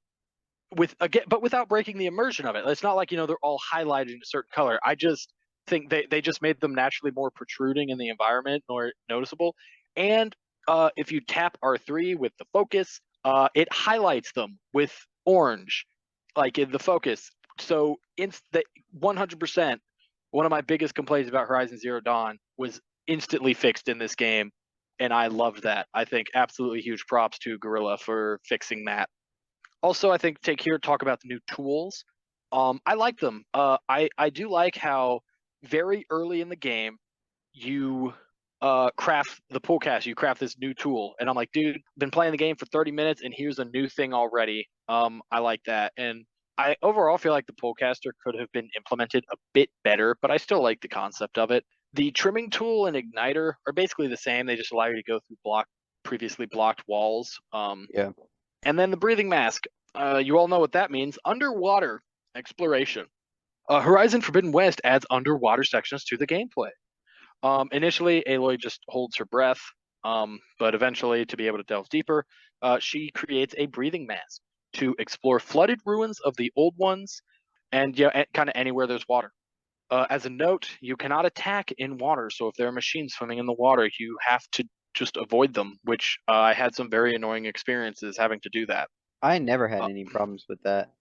with again, but without breaking the immersion of it. It's not like they're all highlighted in a certain color. I just think they just made them naturally more protruding in the environment, more noticeable. And if you tap R3 with the focus, it highlights them with orange, like in the focus. So it's the 100%. One of my biggest complaints about Horizon Zero Dawn was instantly fixed in this game, and I loved that. I think absolutely huge props to Gorilla for fixing that. Also, I think take here talk about the new tools. I like them. I do like how very early in the game you craft the pullcast. You craft this new tool, and I'm like, dude, been playing the game for 30 minutes, and here's a new thing already. I like that, and I overall feel like the pullcaster could have been implemented a bit better, but I still like the concept of it. The trimming tool and igniter are basically the same. They just allow you to go through previously blocked walls. Yeah. And then the breathing mask. You all know what that means. Underwater exploration. Horizon Forbidden West adds underwater sections to the gameplay. Initially, Aloy just holds her breath, but eventually, to be able to delve deeper, she creates a breathing mask to explore flooded ruins of the old ones, and yeah, kind of anywhere there's water. As a note, you cannot attack in water, so if there are machines swimming in the water, you have to just avoid them, which I had some very annoying experiences having to do that. I never had Uh, any problems with that.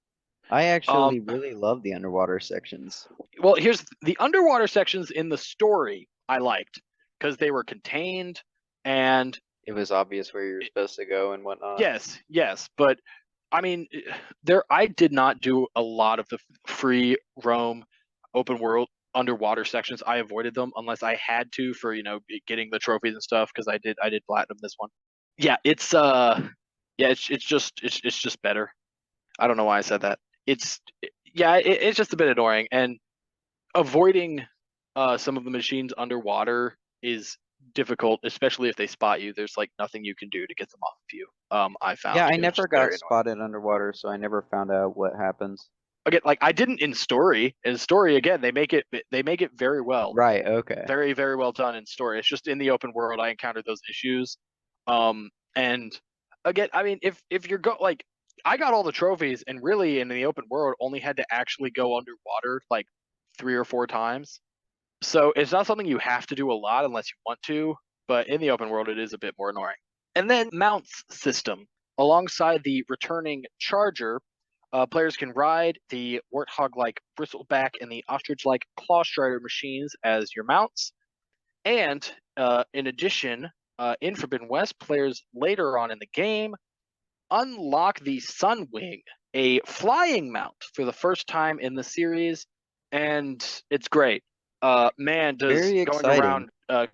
I um, actually really love the underwater sections. well, here's the underwater sections in the story I liked because they were contained and It was obvious where you were supposed to go and whatnot. yes, but I mean, there I did not do a lot of the free roam open world underwater sections. I avoided them unless I had to for, getting the trophies and stuff because I did platinum this one. Yeah, yeah, it's just better. I don't know why I said that. It's just a bit annoying and avoiding some of the machines underwater is difficult, especially if they spot you. There's like nothing you can do to get them off of you. I Yeah, found I it was never just got very annoying. spotted underwater, so I never found out what happens. Again, like I didn't in story. In story, again, they make it very well, Right, okay. very very well done in story. It's just in the open world I encountered those issues. And again, I mean, if you're like, I got all the trophies, and really in the open world only had to actually go underwater like 3 or 4 times. So it's not something you have to do a lot unless you want to, but in the open world, it is a bit more annoying. And then mounts system. Alongside the returning charger, players can ride the warthog-like bristleback and the ostrich-like clawstrider machines as your mounts. And in addition, in Forbidden West, players later on in the game unlock the Sunwing, a flying mount for the first time in the series, and it's great. Man, does Very exciting.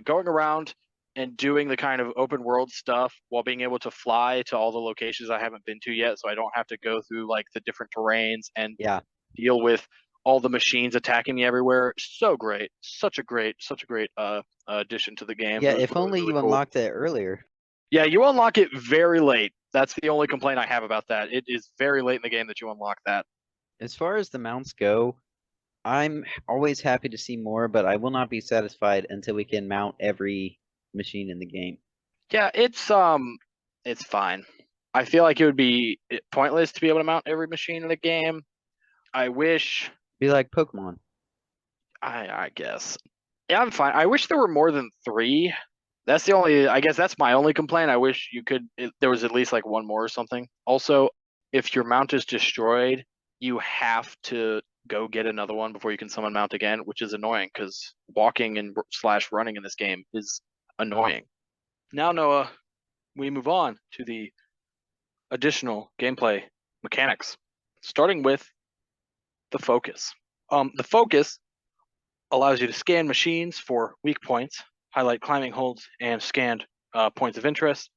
going around and doing the kind of open world stuff while being able to fly to all the locations I haven't been to yet, so I don't have to go through like the different terrains and Yeah. deal with all the machines attacking me everywhere. So great, such a great addition to the game. Yeah, It was if really only really you cool. unlocked it earlier. Yeah, you unlock it very late. That's the only complaint I have about that. It is very late in the game that you unlock that. As far as the mounts go, I'm always happy to see more, but I will not be satisfied until we can mount every machine in the game. Yeah, it's fine. I feel like it would be pointless to be able to mount every machine in the game. I wish Be like Pokemon. I guess. Yeah, I'm fine. I wish there were more than 3. That's the only I guess that's my only complaint. I wish there was at least like one more or something. Also, if your mount is destroyed, you have to go get another one before you can summon mount again, which is annoying because walking and slash running in this game is annoying. Now, Noah, we move on to the additional gameplay mechanics, starting with the focus. The focus allows you to scan machines for weak points, highlight climbing holds, and scanned points of interest,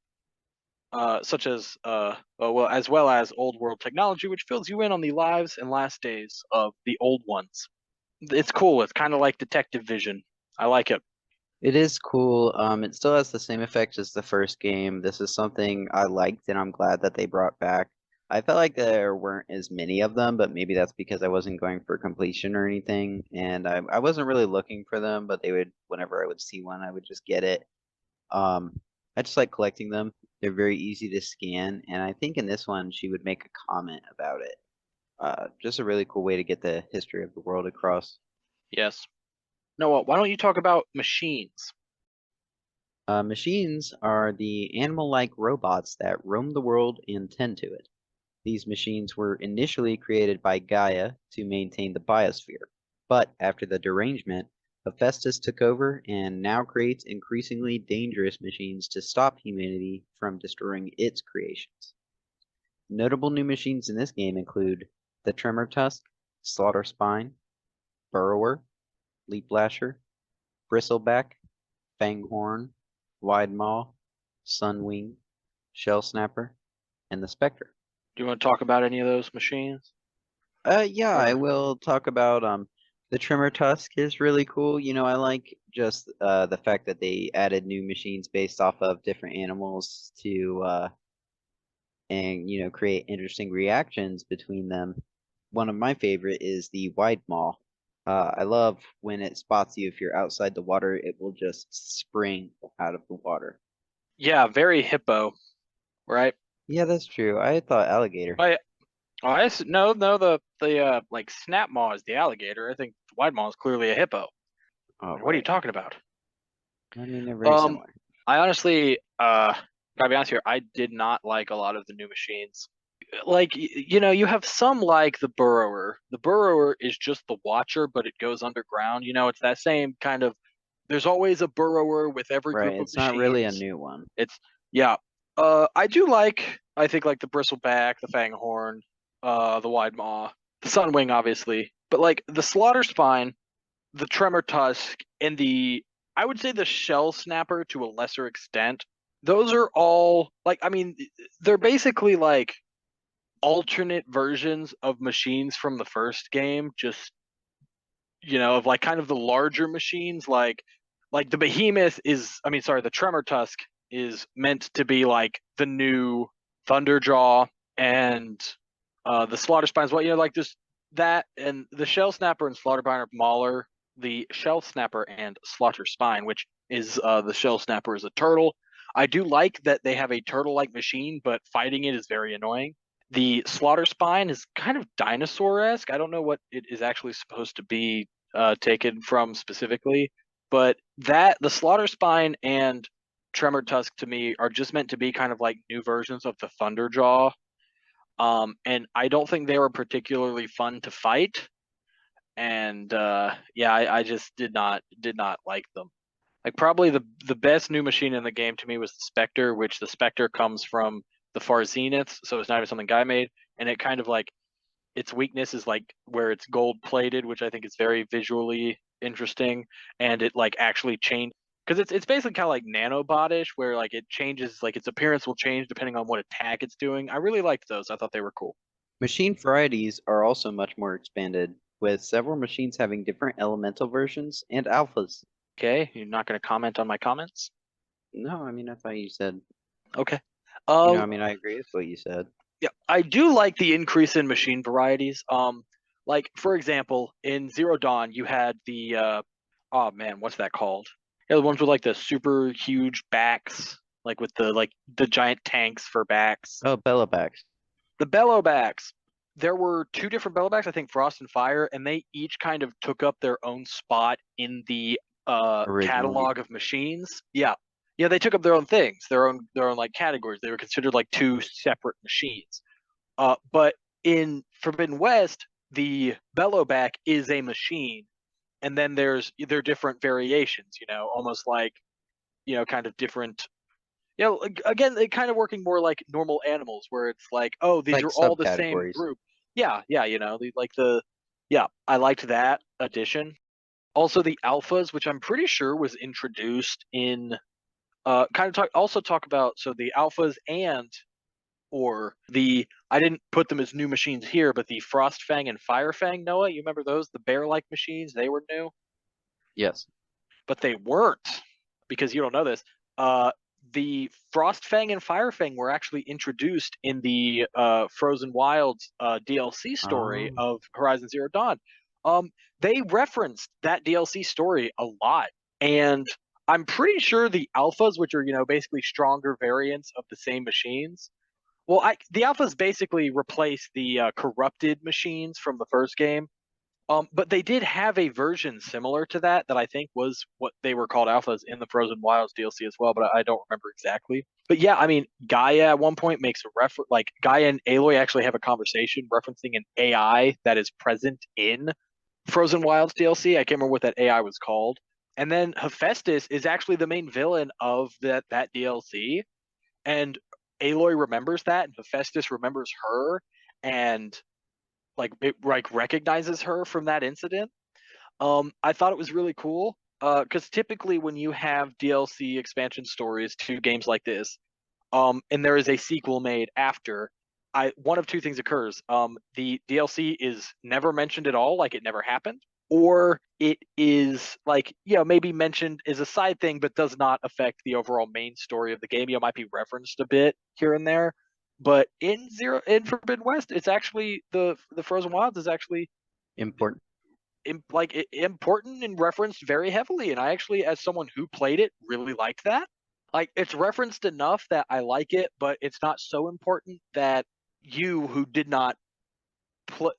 such as as well as old world technology, which fills you in on the lives and last days of the old ones. It's cool. It's kind of like detective vision. I like it. It is cool. It still has the same effects as the first game. This is something I liked and I'm glad that they brought back. I felt like there weren't as many of them, but maybe that's because I wasn't going for completion or anything, and I wasn't really looking for them, but they would, whenever I would see one, I would just get it. Um, I just like collecting them. They're very easy to scan, and I think in this one she would make a comment about it. Just a really cool way to get the history of the world across. Yes. Noah, why don't you talk about machines? Machines are the animal-like robots that roam the world and tend to it. These machines were initially created by Gaia to maintain the biosphere, but after the derangement, Hephaestus took over and now creates increasingly dangerous machines to stop humanity from destroying its creations. Notable new machines in this game include the Tremor Tusk, Slaughter Spine, Burrower, Leap Lasher, Bristleback, Fanghorn, Wide Maw, Sunwing, Shell Snapper, and the Spectre. Do you want to talk about any of those machines? Yeah, I Or will talk about the Trimmer Tusk is really cool. I like just the fact that they added new machines based off of different animals to and create interesting reactions between them. One of my favorite is the Wide Maw. I love when it spots you if you're outside the water, it will just spring out of the water. Yeah, very hippo, right? Yeah, that's true. I thought alligator. But no, the like snap maw is the alligator. I think the wide maw is clearly a hippo. Oh, What are you right. talking about? I mean, they're very Um, similar. I honestly, gotta be honest here, I did not like a lot of the new machines. Like, you have some like the Burrower. The Burrower is just the Watcher, but it goes underground. It's that same kind of. There's always a Burrower with every Right, group of it's not really a machines. new one. It's yeah. I do like. I think like the Bristleback, the Fanghorn, the Wide Maw, the Sunwing, obviously, but like the Slaughter Spine, the Tremor Tusk, and the I would say the Shell Snapper to a lesser extent. Those are all like I mean, they're basically like alternate versions of machines from the first game, just of like kind of the larger machines, like the Behemoth is, I mean, sorry, the Tremor Tusk is meant to be like the new Thunderjaw, and the Slaughter Spines, like this that, and the Shell Snapper and Slaughter Spine are Mauler. The Shell Snapper and Slaughter Spine, which is the Shell Snapper is a turtle. I do like that they have a turtle-like machine, but fighting it is very annoying. The Slaughter Spine is kind of dinosaur-esque. I don't know what it is actually supposed to be taken from specifically, but the Slaughter Spine and Tremor Tusk to me are just meant to be kind of like new versions of the Thunderjaw. And I don't think they were particularly fun to fight. And yeah, I just did not like them. Like probably the best new machine in the game to me was the Spectre, which the Spectre comes from the Far Zeniths, so it's not even something Guy made, and it kind of like its weakness is like where it's gold plated, which I think is very visually interesting, and it like actually changed because it's basically kind of like nanobotish, where like it changes, like its appearance will change depending on what attack it's doing. I really liked those. I thought they were cool. Machine varieties are also much more expanded, with several machines having different elemental versions and alphas. Okay, you're not going to comment on my comments? No, I mean, I thought you said, Okay. I mean, I agree with what you said. Yeah, I do like the increase in machine varieties. Like for example, in Zero Dawn, you had the oh man, what's that called? Yeah, the ones with like the super huge backs, like with the giant tanks for backs. Oh, Bellowbacks. The Bellowbacks. There were two different Bellowbacks, I think Frost and Fire, and they each kind of took up their own spot in the Original game. catalog of machines. Yeah. Yeah, they took up their own things, their own like categories. They were considered like two separate machines. But in Forbidden West, the Bellowback is a machine, and then there are different variations. Almost like kind of different. Again, it kind of working more like normal animals, where it's like, oh, these Like are all the same subcategories. group. Yeah, yeah, yeah. I liked that addition. Also, the alphas, which I'm pretty sure was introduced in kind of talk about so the alphas and or the I didn't put them as new machines here, but the Frostfang and Firefang, Noah, you remember those? The bear-like machines, they were new, Yes. but they weren't because you don't know this. Uh, the Frostfang and Firefang were actually introduced in the Frozen Wilds DLC story Oh, of Horizon Zero Dawn. Um, they referenced that DLC story a lot, and I'm pretty sure the alphas, which are basically stronger variants of the same machines, well, the alphas basically replace the corrupted machines from the first game. But they did have a version similar to that I think was what they were called alphas in the Frozen Wilds DLC as well, but I don't remember exactly. But yeah, I mean, Gaia at one point makes a reference, like Gaia and Aloy actually have a conversation referencing an AI that is present in Frozen Wilds DLC. I can't remember what that AI was called. And then Hephaestus is actually the main villain of that DLC, and Aloy remembers that, and Hephaestus remembers her, and like it like recognizes her from that incident. I thought it was really cool because typically when you have DLC expansion stories to games like this, and there is a sequel made after, one of two things occurs. The DLC is never mentioned at all, like it never happened, or it is like maybe mentioned as a side thing, but does not affect the overall main story of the game. Might be referenced a bit here and there, but in Forbidden West, it's actually the Frozen Wilds is actually important. important and referenced very heavily. And I actually, as someone who played it, really liked that. Like, it's referenced enough that I like it, but it's not so important that you, who did not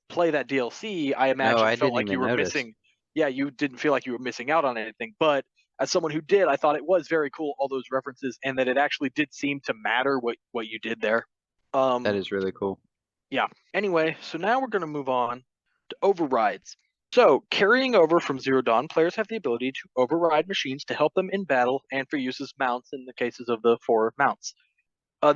play that DLC, I No, imagine I felt didn't like you even were notice. missing. Yeah, you didn't feel like you were missing out on anything. But as someone who did, I thought it was very cool, all those references, and that it actually did seem to matter what you did there. That Um, is really cool. yeah. Anyway, so now we're going to move on to overrides. So, carrying over from Zero Dawn, players have the ability to override machines to help them in battle and for use as mounts in the cases of the 4 mounts.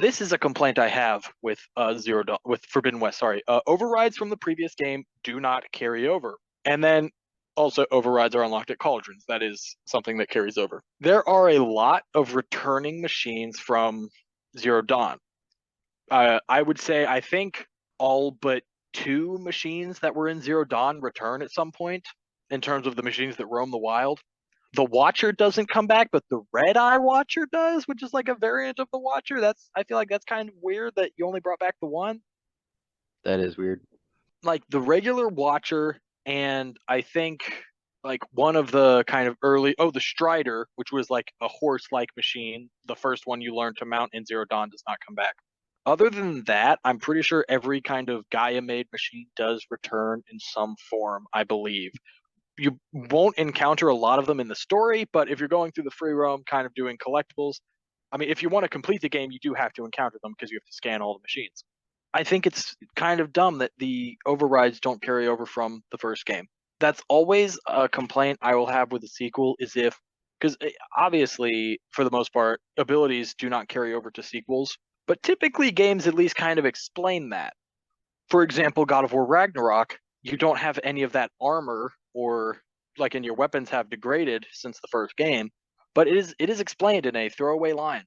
This is a complaint I have with Zero Dawn, with Forbidden West. Sorry, overrides from the previous game do not carry over, and then also overrides are unlocked at cauldrons. That is something that carries over. There are a lot of returning machines from Zero Dawn. I would say I think all but 2 machines that were in Zero Dawn return at some point in terms of the machines that roam the wild. The Watcher doesn't come back, but the Red Eye Watcher does, which is like a variant of the Watcher. I feel like that's kind of weird that you only brought back the one. That is weird. Like the regular Watcher, and I think like one of the kind of the Strider, which was like a horse-like machine. The first one you learn to mount in Zero Dawn does not come back. Other than that, I'm pretty sure every kind of Gaia-made machine does return in some form, I believe. You won't encounter a lot of them in the story, but if you're going through the free roam, kind of doing collectibles, I mean, if you want to complete the game, you do have to encounter them because you have to scan all the machines. I think it's kind of dumb that the overrides don't carry over from the first game. That's always a complaint I will have with the sequel, is if, because obviously, for the most part, abilities do not carry over to sequels, but typically games at least kind of explain that. For example, God of War Ragnarok, you don't have any of that armor, or like in your weapons have degraded since the first game, but it is explained in a throwaway line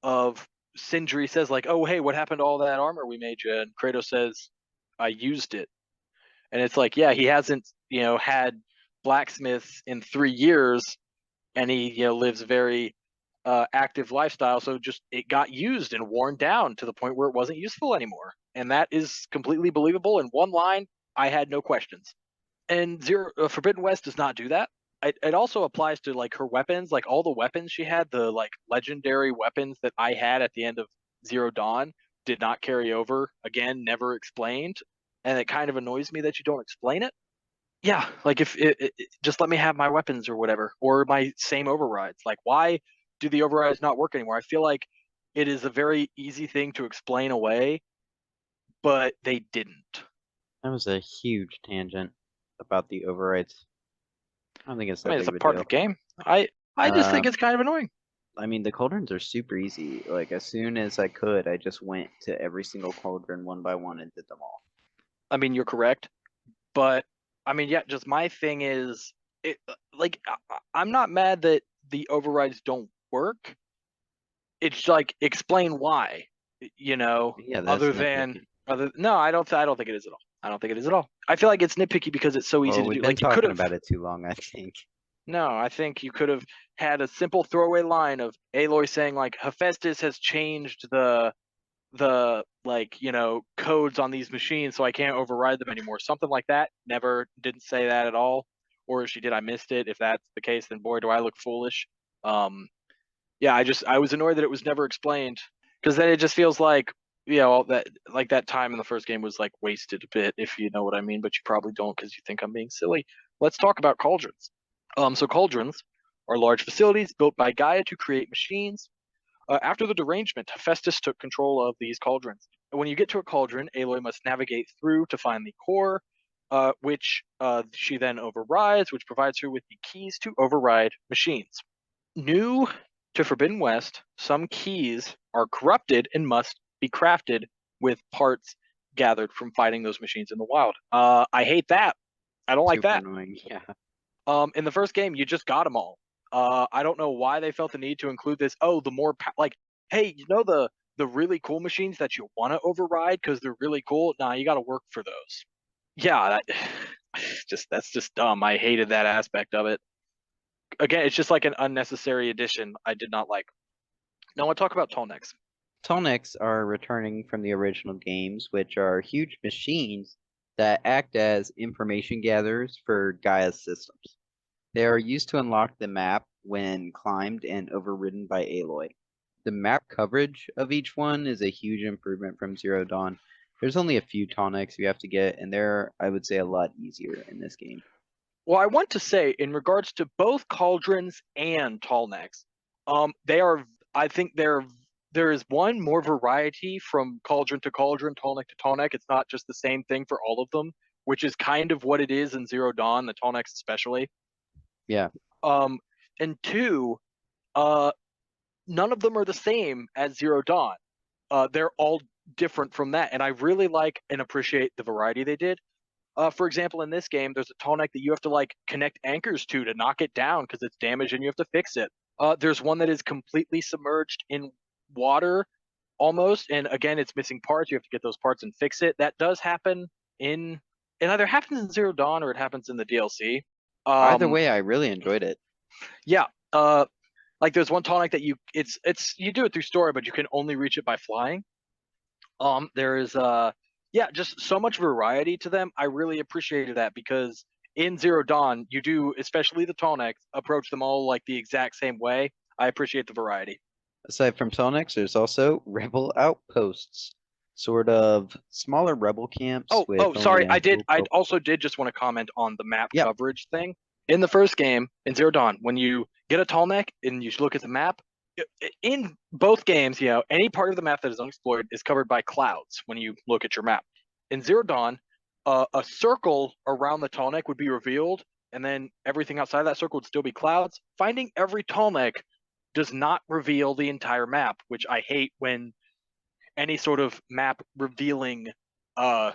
of Sindri says like, "Oh hey, what happened to all that armor we made you?" And Kratos says, "I used it." And it's like, yeah, he hasn't had blacksmiths in 3 years, and he lives a very active lifestyle, so just it got used and worn down to the point where it wasn't useful anymore, and that is completely believable. In one line, I had no questions. And Forbidden West does not do that. It also applies to like her weapons, like all the weapons she had, the like legendary weapons that I had at the end of Zero Dawn did not carry over. Again, never explained, and it kind of annoys me that you don't explain it. Yeah, like if just let me have my weapons or whatever, or my same overrides. Like, why do the overrides not work anymore? I feel like it is a very easy thing to explain away, but they didn't. That was a huge tangent about the overrides. I don't think it's I that mean, it's big a of a part of the deal. game. I just think Um, it's kind of annoying. I mean, the cauldrons are super easy. Like, as soon as I could, I just went to every single cauldron one by one and did them all. I mean, you're correct, but I mean, yeah, just my thing is, like I'm not mad that the overrides don't work. It's like explain why, you know, Yeah, that's other than nitpicky. other. No, I don't think it is at all. I don't think it is at all. I feel like it's nitpicky because it's so easy Well, to we've do. been Like you could talking have. about it too long, I think. No, I think you could have had a simple throwaway line of Aloy saying like Hephaestus has changed the like codes on these machines, so I can't override them anymore, something like that. Never didn't say that at all, or if she did, I missed it. If that's the case, then boy do I look foolish. Yeah, I was annoyed that it was never explained, because then it just feels like that like that time in the first game was like wasted a bit, if you know what I mean, but you probably don't because you think I'm being silly. Let's talk about cauldrons. So cauldrons are large facilities built by Gaia to create machines. After the derangement, Hephaestus took control of these cauldrons. When you get to a cauldron, Aloy must navigate through to find the core, which she then overrides, which provides her with the keys to override machines. New to Forbidden West, some keys are corrupted and must be crafted with parts gathered from fighting those machines in the wild. I hate that. I don't like Super that. annoying. Yeah. In the first game, you just got them all. I don't know why they felt the need to include this. Oh, like, hey, the really cool machines that you want to override because they're really cool. Nah, you got to work for those. Yeah, that's just dumb. I hated that aspect of it. Again, it's just like an unnecessary addition. I did not like. Now I want to talk about tallnecks. Tallnecks are returning from the original games, which are huge machines that act as information gatherers for Gaia's systems. They are used to unlock the map when climbed and overridden by Aloy. The map coverage of each one is a huge improvement from Zero Dawn. There's only a few tonics you have to get, and they're, I would say, a lot easier in this game. Well, I want to say in regards to both cauldrons and tall necks, they are. I think there is one more variety from cauldron to cauldron, tall neck to tall neck. It's not just the same thing for all of them, which is kind of what it is in Zero Dawn, the tall necks especially. Yeah. Um, and two, uh, none of them are the same as Zero Dawn. They're all different from that, and I really like and appreciate the variety they did. For example, in this game, there's a tall neck that you have to like connect anchors to knock it down because it's damaged and you have to fix it. There's one that is completely submerged in water almost, and again, it's missing parts. You have to get those parts and fix it. That does happen in it either happens in Zero Dawn or it happens in the DLC. Either Um, way, I really enjoyed it. yeah. Like there's one tall neck that it's you do it through story, but you can only reach it by flying. There is yeah, just so much variety to them. I really appreciated that because in Zero Dawn, you do, especially the tall necks, approach them all like the exact same way. I appreciate the variety. Aside from tonics, there's also rebel outposts, sort of smaller rebel camps with only Sorry, a handful. I also did just want to comment on the map Yeah, coverage thing. In the first game, in Zero Dawn, when you get a tall neck and you look at the map, in both games, any part of the map that is unexplored is covered by clouds when you look at your map. In Zero Dawn, a circle around the tall neck would be revealed, and then everything outside of that circle would still be clouds. Finding every tall neck does not reveal the entire map, which I hate when any sort of map revealing uh,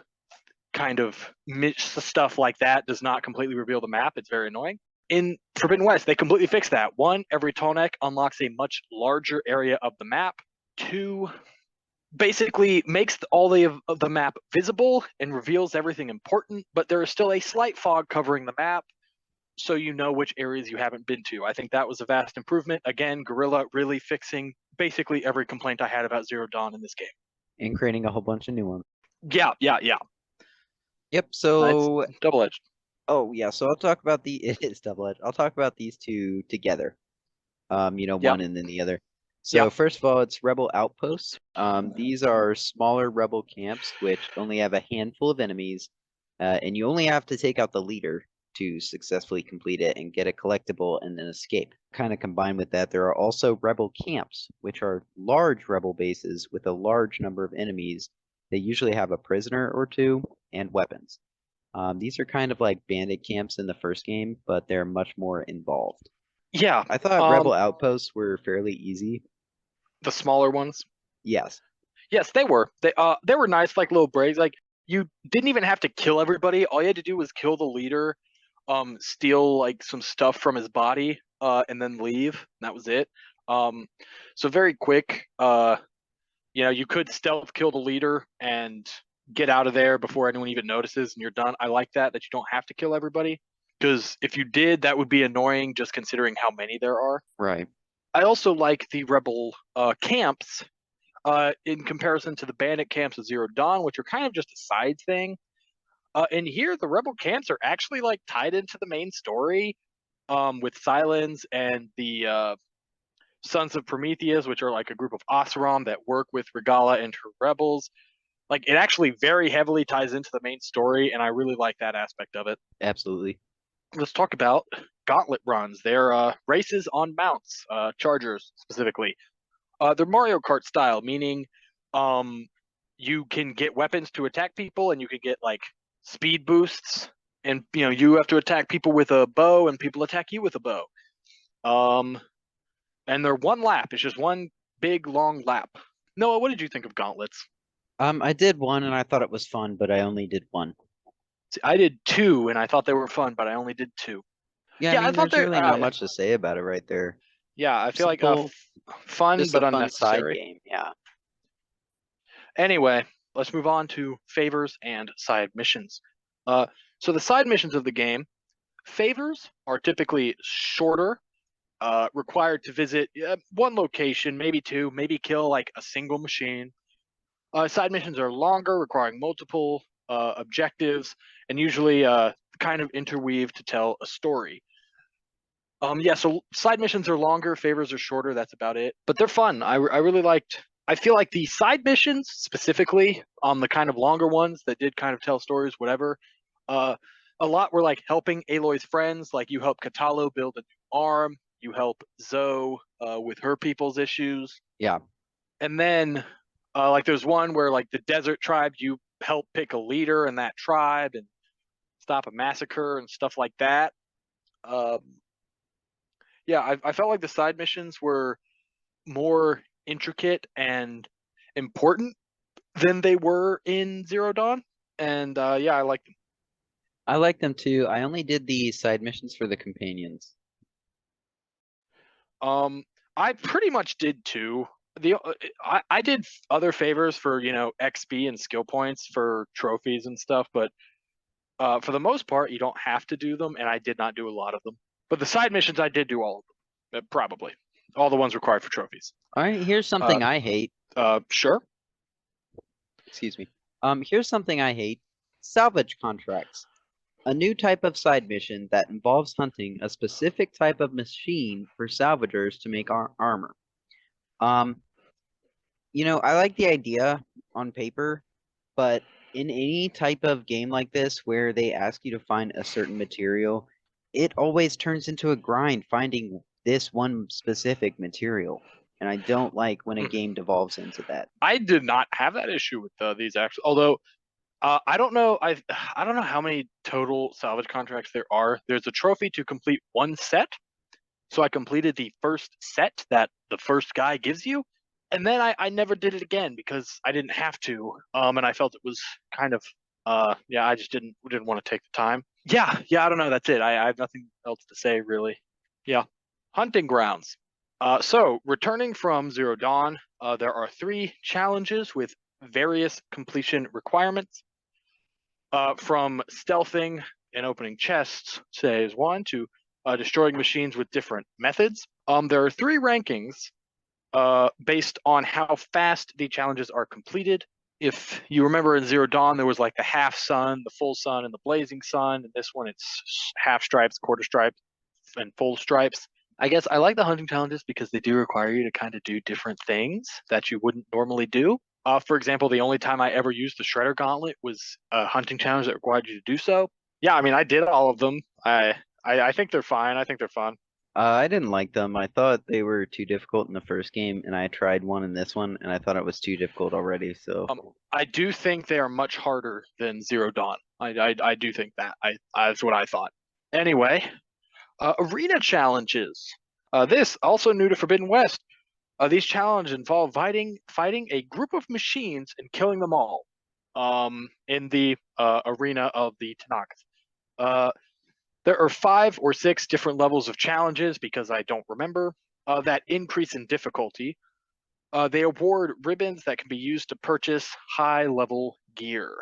kind of stuff like that does not completely reveal the map. It's very annoying. In Forbidden West, they completely fixed that. One, every tall neck unlocks a much larger area of the map. Two, basically makes all of the map visible and reveals everything important, but there is still a slight fog covering the map, so you know which areas you haven't been to. I think that was a vast improvement. Again, Guerrilla really fixing basically every complaint I had about Zero Dawn in this game. and creating a whole bunch of new ones. Yeah. Yep. It's So, double-edged. oh yeah. So I'll talk about it is double-edged. I'll talk about these two together. Yep. One and then the other. So Yep. first of all, it's rebel outposts. These are smaller rebel camps which only have a handful of enemies, and you only have to take out the leader to successfully complete it and get a collectible and then escape. Kind of combined with that, there are also rebel camps, which are large rebel bases with a large number of enemies. They usually have a prisoner or two and weapons. These are kind of like bandit camps in the first game, but they're much more involved. Yeah. I thought rebel outposts were fairly easy. The smaller ones. Yes. Yes, they were. They were nice, like little breaks. Like you didn't even have to kill everybody. All you had to do was kill the leader, steal like some stuff from his body, and then leave. And that was it. So very quick. You could stealth kill the leader and get out of there before anyone even notices, and you're done. I like that you don't have to kill everybody, because if you did, that would be annoying, just considering how many there are. Right. I also like the rebel camps in comparison to the bandit camps of Zero Dawn, which are kind of just a side thing. And here, the rebel camps are actually like tied into the main story, with Silence and the Sons of Prometheus, which are like a group of Oseram that work with Regala and her rebels. Like it actually very heavily ties into the main story, and I really like that aspect of it. Absolutely. Let's talk about gauntlet runs. They're races on mounts, chargers specifically. They're Mario Kart style, meaning you can get weapons to attack people, and you can get like speed boosts, and you have to attack people with a bow, and people attack you with a bow. And they're one lap. It's just one big long lap. Noah, what did you think of gauntlets? I did one and I thought it was fun, but I only did one. See, I did two, and I thought they were fun, but I only did two. Yeah, I Yeah, I mean, thought there's they. really not much to say about it right there. Yeah, I feel like Simple, fun just a but fun side unnecessary. game. Yeah. Anyway, let's move on to favors and side missions. So the side missions of the game, favors are typically shorter, required to visit one location, maybe two, maybe kill like a single machine. Side missions are longer, requiring multiple objectives, and usually kind of interweave to tell a story. Yeah, so side missions are longer, favors are shorter. That's about it, but they're fun. I really liked. I feel like the side missions specifically, the kind of longer ones that did kind of tell stories, whatever. Uh, a lot were like helping Aloy's friends. Like you help Katalo build a new arm. You help Zoe with her people's issues. Yeah. And then, like there's one where like the desert tribe, you help pick a leader in that tribe and stop a massacre and stuff like that. Um, yeah, I felt like the side missions were more intricate and important than they were in Zero Dawn, and yeah, I liked them. I like them too. I only did the side missions for the companions. I pretty much did too. I did other favors for XP and skill points for trophies and stuff, but for the most part, you don't have to do them, and I did not do a lot of them. But the side missions, I did do all of them, probably all the ones required for trophies. All right, here's something I hate. Sure. Excuse me. Here's something I hate. Salvage contracts. A new type of side mission that involves hunting a specific type of machine for salvagers to make armor. Um, I like the idea on paper, but in any type of game like this where they ask you to find a certain material, it always turns into a grind finding this one specific material. And I don't like when a game devolves into that. I did not have that issue with these actually, although I don't know. I don't know how many total salvage contracts there are. There's a trophy to complete one set, so I completed the first set that the first guy gives you, and then I never did it again because I didn't have to. And I felt it was kind of yeah, I just didn't want to take the time. Yeah, I don't know. That's it. I have nothing else to say really. Yeah, hunting grounds. So returning from Zero Dawn, there are 3 challenges with various completion requirements. From stealthing and opening chests, say, is one, to destroying machines with different methods. There are 3 rankings based on how fast the challenges are completed. If you remember in Zero Dawn, there was like the half sun, the full sun, and the blazing sun. In this one, it's half stripes, quarter stripes, and full stripes. I guess I like the hunting challenges because they do require you to kind of do different things that you wouldn't normally do. For example, the only time I ever used the Shredder Gauntlet was a hunting challenge that required you to do so. Yeah, I mean, I did all of them. I think they're fine. I think they're fun. I didn't like them. I thought they were too difficult in the first game, and I tried one in this one, and I thought it was too difficult already. So I do think they are much harder than Zero Dawn. I do think that. That's what I thought. Anyway, arena challenges. This also new to Forbidden West. These challenges involve fighting a group of machines and killing them all in the arena of the Tanakh. There are 5 or 6 different levels of challenges because I don't remember that increase in difficulty. They award ribbons that can be used to purchase high-level gear.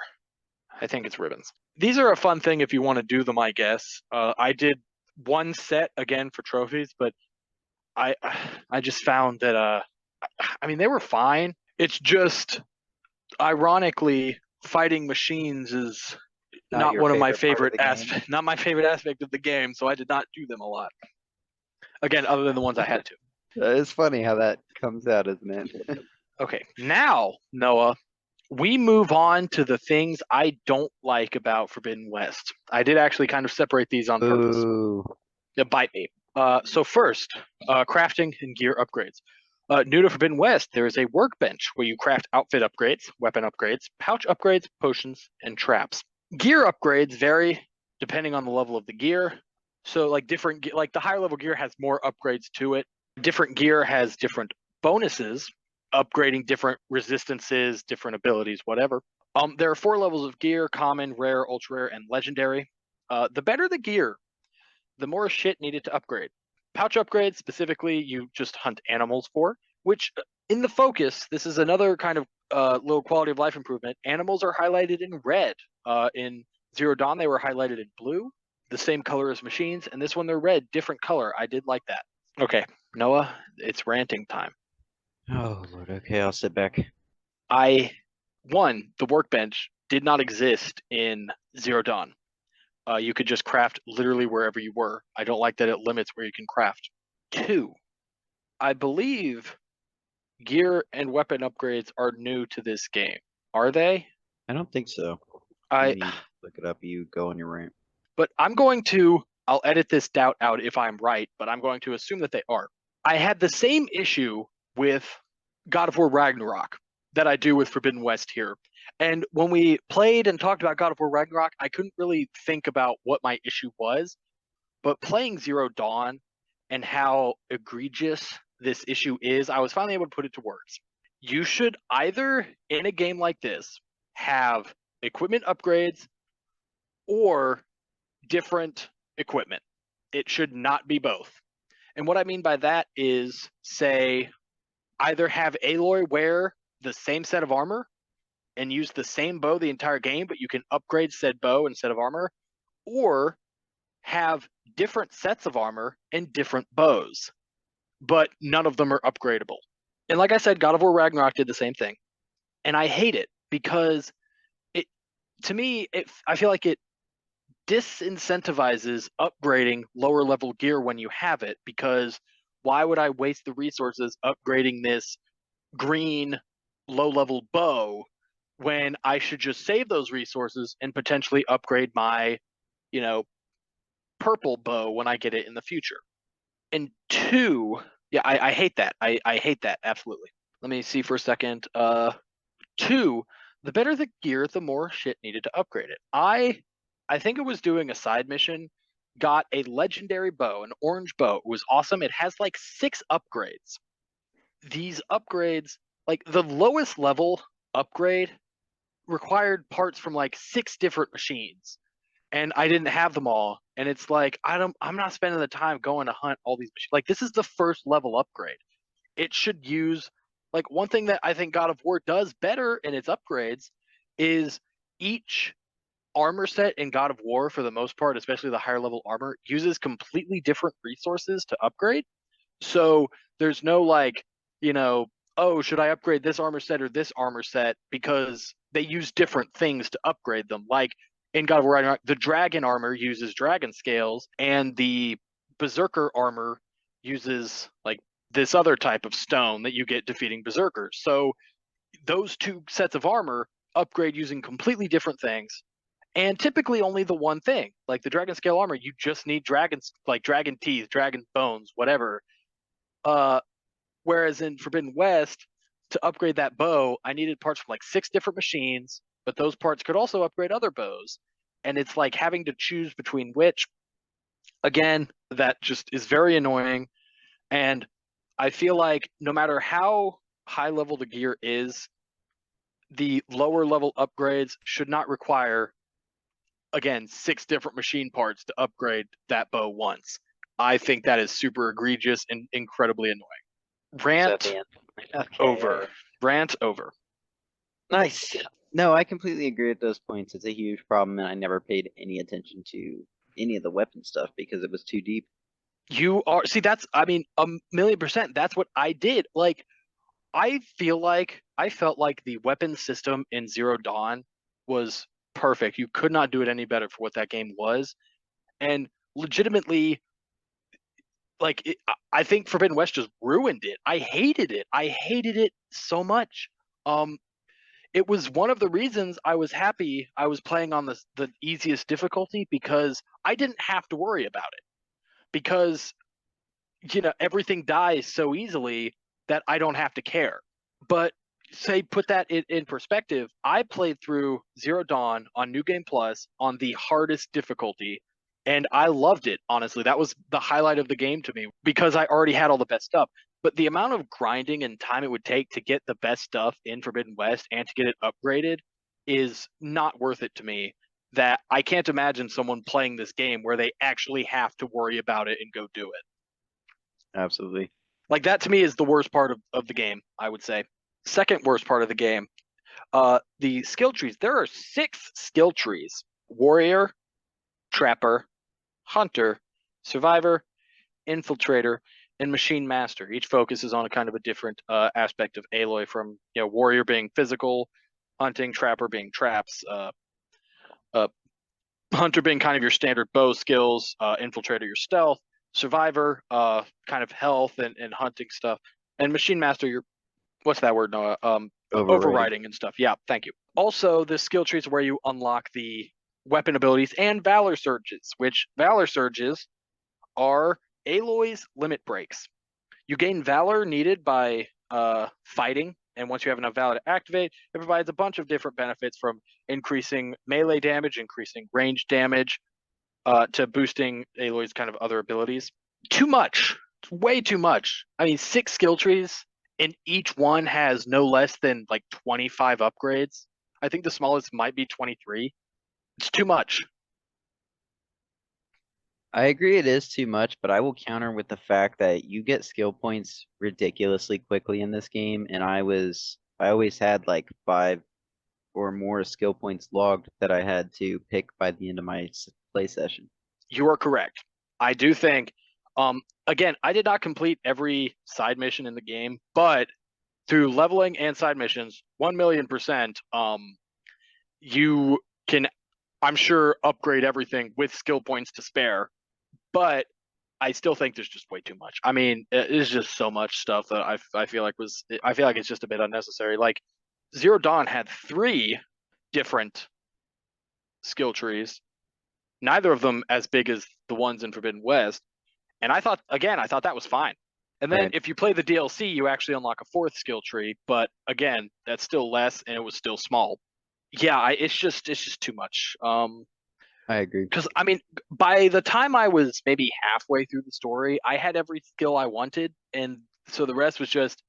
I think it's ribbons. These are a fun thing if you want to do them, I guess. I did one set again for trophies, but I just found that I mean they were fine. It's just ironically fighting machines is not one of my favorite aspects, not my favorite aspect of the game, so I did not do them a lot. Again, other than the ones I had to. It's funny how that comes out, isn't it? Okay, now Noah, we move on to the things I don't like about Forbidden West. I did actually kind of separate these on purpose. Ooh. They bite me. So first, crafting and gear upgrades. New to Forbidden West, there is a workbench where you craft outfit upgrades, weapon upgrades, pouch upgrades, potions, and traps. Gear upgrades vary depending on the level of the gear. So like like the higher level gear has more upgrades to it. Different gear has different bonuses, upgrading different resistances, different abilities, whatever. There are 4 levels of gear: common, rare, ultra rare, and legendary. The better the gear, the more shit needed to upgrade. Pouch upgrades specifically, you just hunt animals for, which in the focus, this is another kind of low quality of life improvement. Animals are highlighted in red. In Zero Dawn, they were highlighted in blue, the same color as machines, and this one they're red, different color. I did like that. Okay, Noah, it's ranting time. Oh Lord, okay, I'll sit back. The workbench did not exist in Zero Dawn. You could just craft literally wherever you were. I don't like that it limits where you can craft. 2, I believe gear and weapon upgrades are new to this game. Are they? I don't think so. I Let me look it up. You go on your rant. But I'll edit this doubt out if I'm right, but I'm going to assume that they are. I had the same issue with God of War Ragnarok that I do with Forbidden West here. And when we played and talked about God of War Ragnarok, I couldn't really think about what my issue was. But playing Zero Dawn and how egregious this issue is, I was finally able to put it to words. You should either, in a game like this, have equipment upgrades or different equipment. It should not be both. And what I mean by that is, say, either have Aloy wear the same set of armor and use the same bow the entire game, but you can upgrade said bow instead of armor, or have different sets of armor and different bows, but none of them are upgradable. And like I said, God of War Ragnarok did the same thing. And I hate it because to me, I feel like it disincentivizes upgrading lower level gear when you have it, because why would I waste the resources upgrading this green low level bow when I should just save those resources and potentially upgrade my, purple bow when I get it in the future. And 2, yeah, I hate that. I hate that, absolutely. Let me see for a second. 2, the better the gear, the more shit needed to upgrade it. I think it was doing a side mission, got a legendary bow, an orange bow. It was awesome. It has like 6 upgrades. These upgrades, like the lowest level upgrade, required parts from like 6 different machines. And I didn't have them all. And it's like I'm not spending the time going to hunt all these machines. Like, this is the first level upgrade. It should use, like, one thing that I think God of War does better in its upgrades is each armor set in God of War, for the most part, especially the higher level armor, uses completely different resources to upgrade. So there's no like, oh, should I upgrade this armor set or this armor set, because they use different things to upgrade them. Like in God of War Ragnarok, the dragon armor uses dragon scales, and the berserker armor uses like this other type of stone that you get defeating berserkers. So those 2 sets of armor upgrade using completely different things, and typically only the one thing. Like the dragon scale armor, you just need dragons, like dragon teeth, dragon bones, whatever. Whereas in Forbidden West, to upgrade that bow, I needed parts from like 6 different machines, but those parts could also upgrade other bows. And it's like having to choose between which. Again, that just is very annoying. And I feel like no matter how high level the gear is, the lower level upgrades should not require, again, 6 different machine parts to upgrade that bow once. I think that is super egregious and incredibly annoying. Rant Okay. over. Rant over. Nice. No, I completely agree with those points. It's a huge problem, and I never paid any attention to any of the weapon stuff because it was too deep. You are, see, that's, I mean, 1,000,000%. That's what I did. Like, I felt like the weapon system in Zero Dawn was perfect. You could not do it any better for what that game was. And legitimately, like, I think Forbidden West just ruined it. I hated it. I hated it so much. Um, it was one of the reasons I was happy I was playing on the easiest difficulty, because I didn't have to worry about it. Because everything dies so easily that I don't have to care. But say, put that in perspective, I played through Zero Dawn on New Game Plus on the hardest difficulty, and I loved it. Honestly, that was the highlight of the game to me, because I already had all the best stuff. But the amount of grinding and time it would take to get the best stuff in Forbidden West and to get it upgraded is not worth it to me. That I can't imagine someone playing this game where they actually have to worry about it and go do it. Absolutely. Like, that to me is the worst part of the game, I would say. Second worst part of the game, the skill trees. There are 6 skill trees: warrior, trapper, hunter, survivor, infiltrator, and machine master. Each focuses on a kind of a different aspect of Aloy, from warrior being physical, hunting, trapper being traps, uh, hunter being kind of your standard bow skills, infiltrator your stealth, survivor, kind of health and hunting stuff, and machine master your what's that word, Noah? Overriding. Overriding and stuff. Yeah, thank you. Also, the skill trees where you unlock the weapon abilities and valor surges, which valor surges are Aloy's limit breaks. You gain valor needed by fighting, and once you have enough valor to activate, it provides a bunch of different benefits from increasing melee damage, increasing range damage, to boosting Aloy's kind of other abilities. Too much. It's way too much. I mean, 6 skill trees, and each one has no less than like 25 upgrades. I think the smallest might be 23. It's too much. I agree it is too much, but I will counter with the fact that you get skill points ridiculously quickly in this game, and I always had like 5 or more skill points logged that I had to pick by the end of my play session. You are correct. I do think, again, I did not complete every side mission in the game, but through leveling and side missions, 1,000,000%, you can, I'm sure, upgrade everything with skill points to spare. But I still think there's just way too much. I mean, it is just so much stuff that I feel like it's just a bit unnecessary. Like Zero Dawn had 3 different skill trees, neither of them as big as the ones in Forbidden West. And I thought that was fine. And then Right. if you play the DLC, you actually unlock a 4th skill tree, but again, that's still less and it was still small. Yeah, it's just too much. I agree. Because I mean, by the time I was maybe halfway through the story, I had every skill I wanted, and so the rest was just,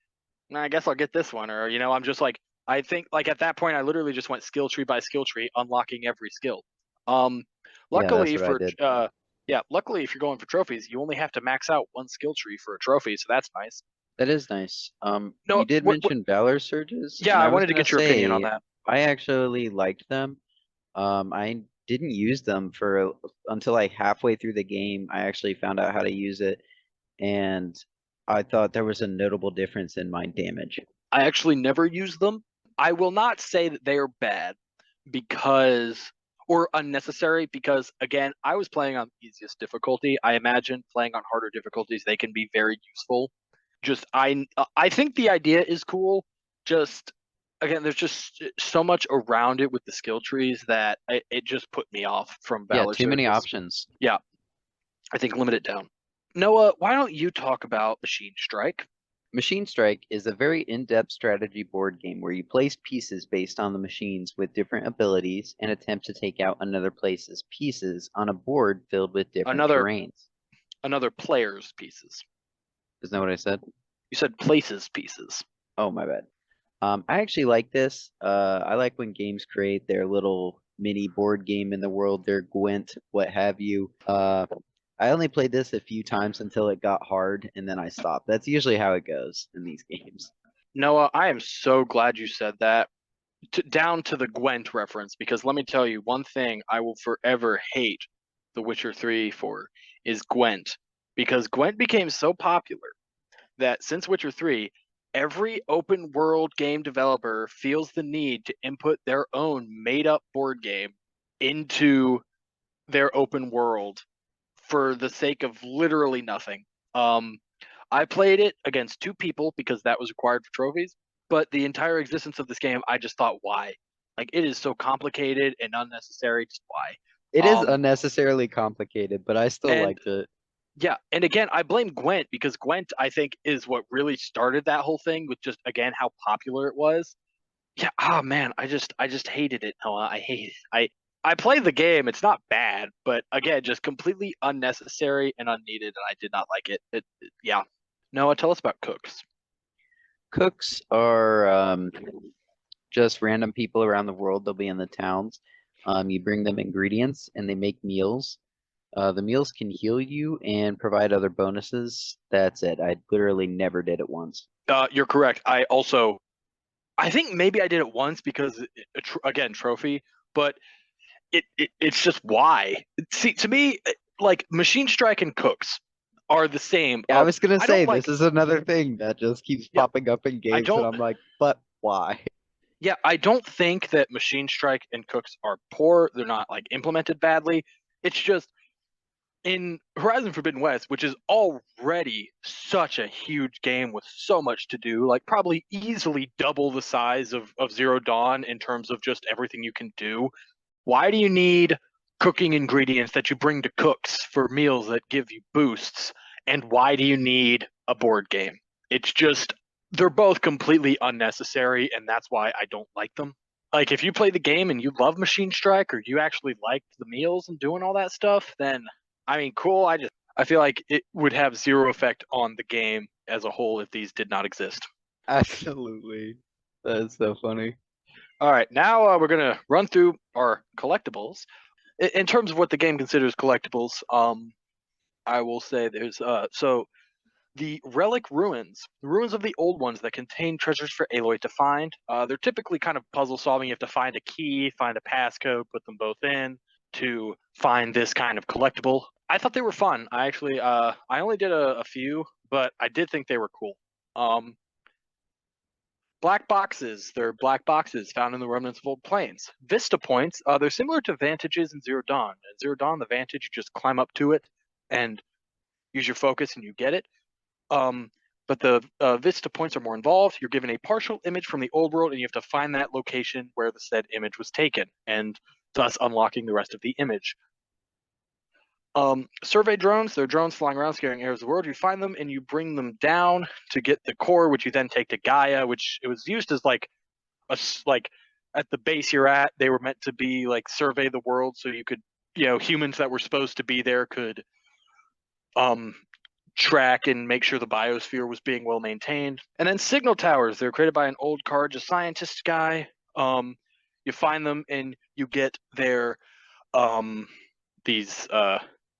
"Nah, I guess I'll get this one, or I'm just like, I think like at that point, I literally just went skill tree by skill tree, unlocking every skill. Um, Yeah, that's luckily what I for did. yeah, luckily if you're going for trophies, you only have to max out 1 skill tree for a trophy, so that's nice. That is nice. No, You did what? mention Valor Surges, Yeah, and I I was wanted to gonna get your opinion on say that. I actually liked them. I didn't use them for until like halfway through the game. I actually found out how to use it, and I thought there was a notable difference in my damage. I actually never use them. I will not say that they are bad because or unnecessary because again, I was playing on the easiest difficulty. I imagine playing on harder difficulties they can be very useful. Just I think the idea is cool. Just again, there's just so much around it with the skill trees that it just put me off from Yeah, Valor too many Surges. options. Yeah, I think limit it down. Noah, why don't you talk about Machine Strike? Machine Strike is a very in-depth strategy board game where you place pieces based on the machines with different abilities and attempt to take out another place's pieces on a board filled with different Another terrains. player's pieces. Isn't that what I said? You said places pieces. Oh, my bad. I actually like this. I like when games create their little mini board game in the world, their Gwent, what have you. I only played this a few times until it got hard, and then I stopped. That's usually how it goes in these games. Noah, I am so glad you said that. Down to the Gwent reference, because let me tell you one thing I will forever hate The Witcher 3 for is Gwent. Because Gwent became so popular that since Witcher 3, every open world game developer feels the need to input their own made up board game into their open world for the sake of literally nothing. Um, I played it against 2 people because that was required for trophies, but the entire existence of this game, I just thought, why? Like it is so complicated and unnecessary. Just why? It is Um, unnecessarily complicated, but I still and liked it. yeah, and again, I blame Gwent because Gwent, I think, is what really started that whole thing with just again how popular it was. Yeah, oh man, I just hated it, Noah. I hate it. I played the game. It's not bad, but again, just completely unnecessary and unneeded, and I did not like it. Yeah. Noah, tell us about cooks. Cooks are just random people around the world. They'll be in the towns. You bring them ingredients, and they make meals. The meals can heal you and provide other bonuses. That's it. I literally never did it once. You're correct. I think maybe I did it once because again, trophy, but it's just why. See, to me, like Machine Strike and Cooks are the same. Yeah, I was gonna I say don't this like. is another thing that just keeps Yeah, popping up in I games, and don't. I'm like, but why? Yeah, I don't think that Machine Strike and Cooks are poor. They're not like implemented badly. It's just in Horizon Forbidden West, which is already such a huge game with so much to do, like probably easily double the size of Zero Dawn in terms of just everything you can do. Why do you need cooking ingredients that you bring to cooks for meals that give you boosts? And why do you need a board game? It's just, they're both completely unnecessary, and that's why I don't like them. Like, if you play the game and you love Machine Strike or you actually liked the meals and doing all that stuff, then, I mean, cool. I feel like it would have zero effect on the game as a whole if these did not exist. Absolutely. That's so funny. All right, now we're gonna run through our collectibles. In terms of what the game considers collectibles, I will say there's so the relic ruins, the ruins of the old ones that contain treasures for Aloy to find. They're typically kind of puzzle solving. You have to find a key, find a passcode, put them both in to find this kind of collectible. I thought they were fun. I actually I only did a few, but I did think they were cool. Um, Black boxes. They're black boxes found in the remnants of old planes. Vista points. They're similar to vantages in Zero Dawn. In Zero Dawn, the vantage, you just climb up to it and use your focus and you get it. But the Vista points are more involved. You're given a partial image from the old world, and you have to find that location where the said image was taken, and thus unlocking the rest of the image. Survey drones, they're drones flying around scaring areas of the world. You find them and you bring them down to get the core, which you then take to GAIA, which it was used as like like at the base you're at, they were meant to be like survey the world so you could, humans that were supposed to be there could um track and make sure the biosphere was being well maintained. And then signal towers, they're created by an old Carja scientist guy. You find them and you get their these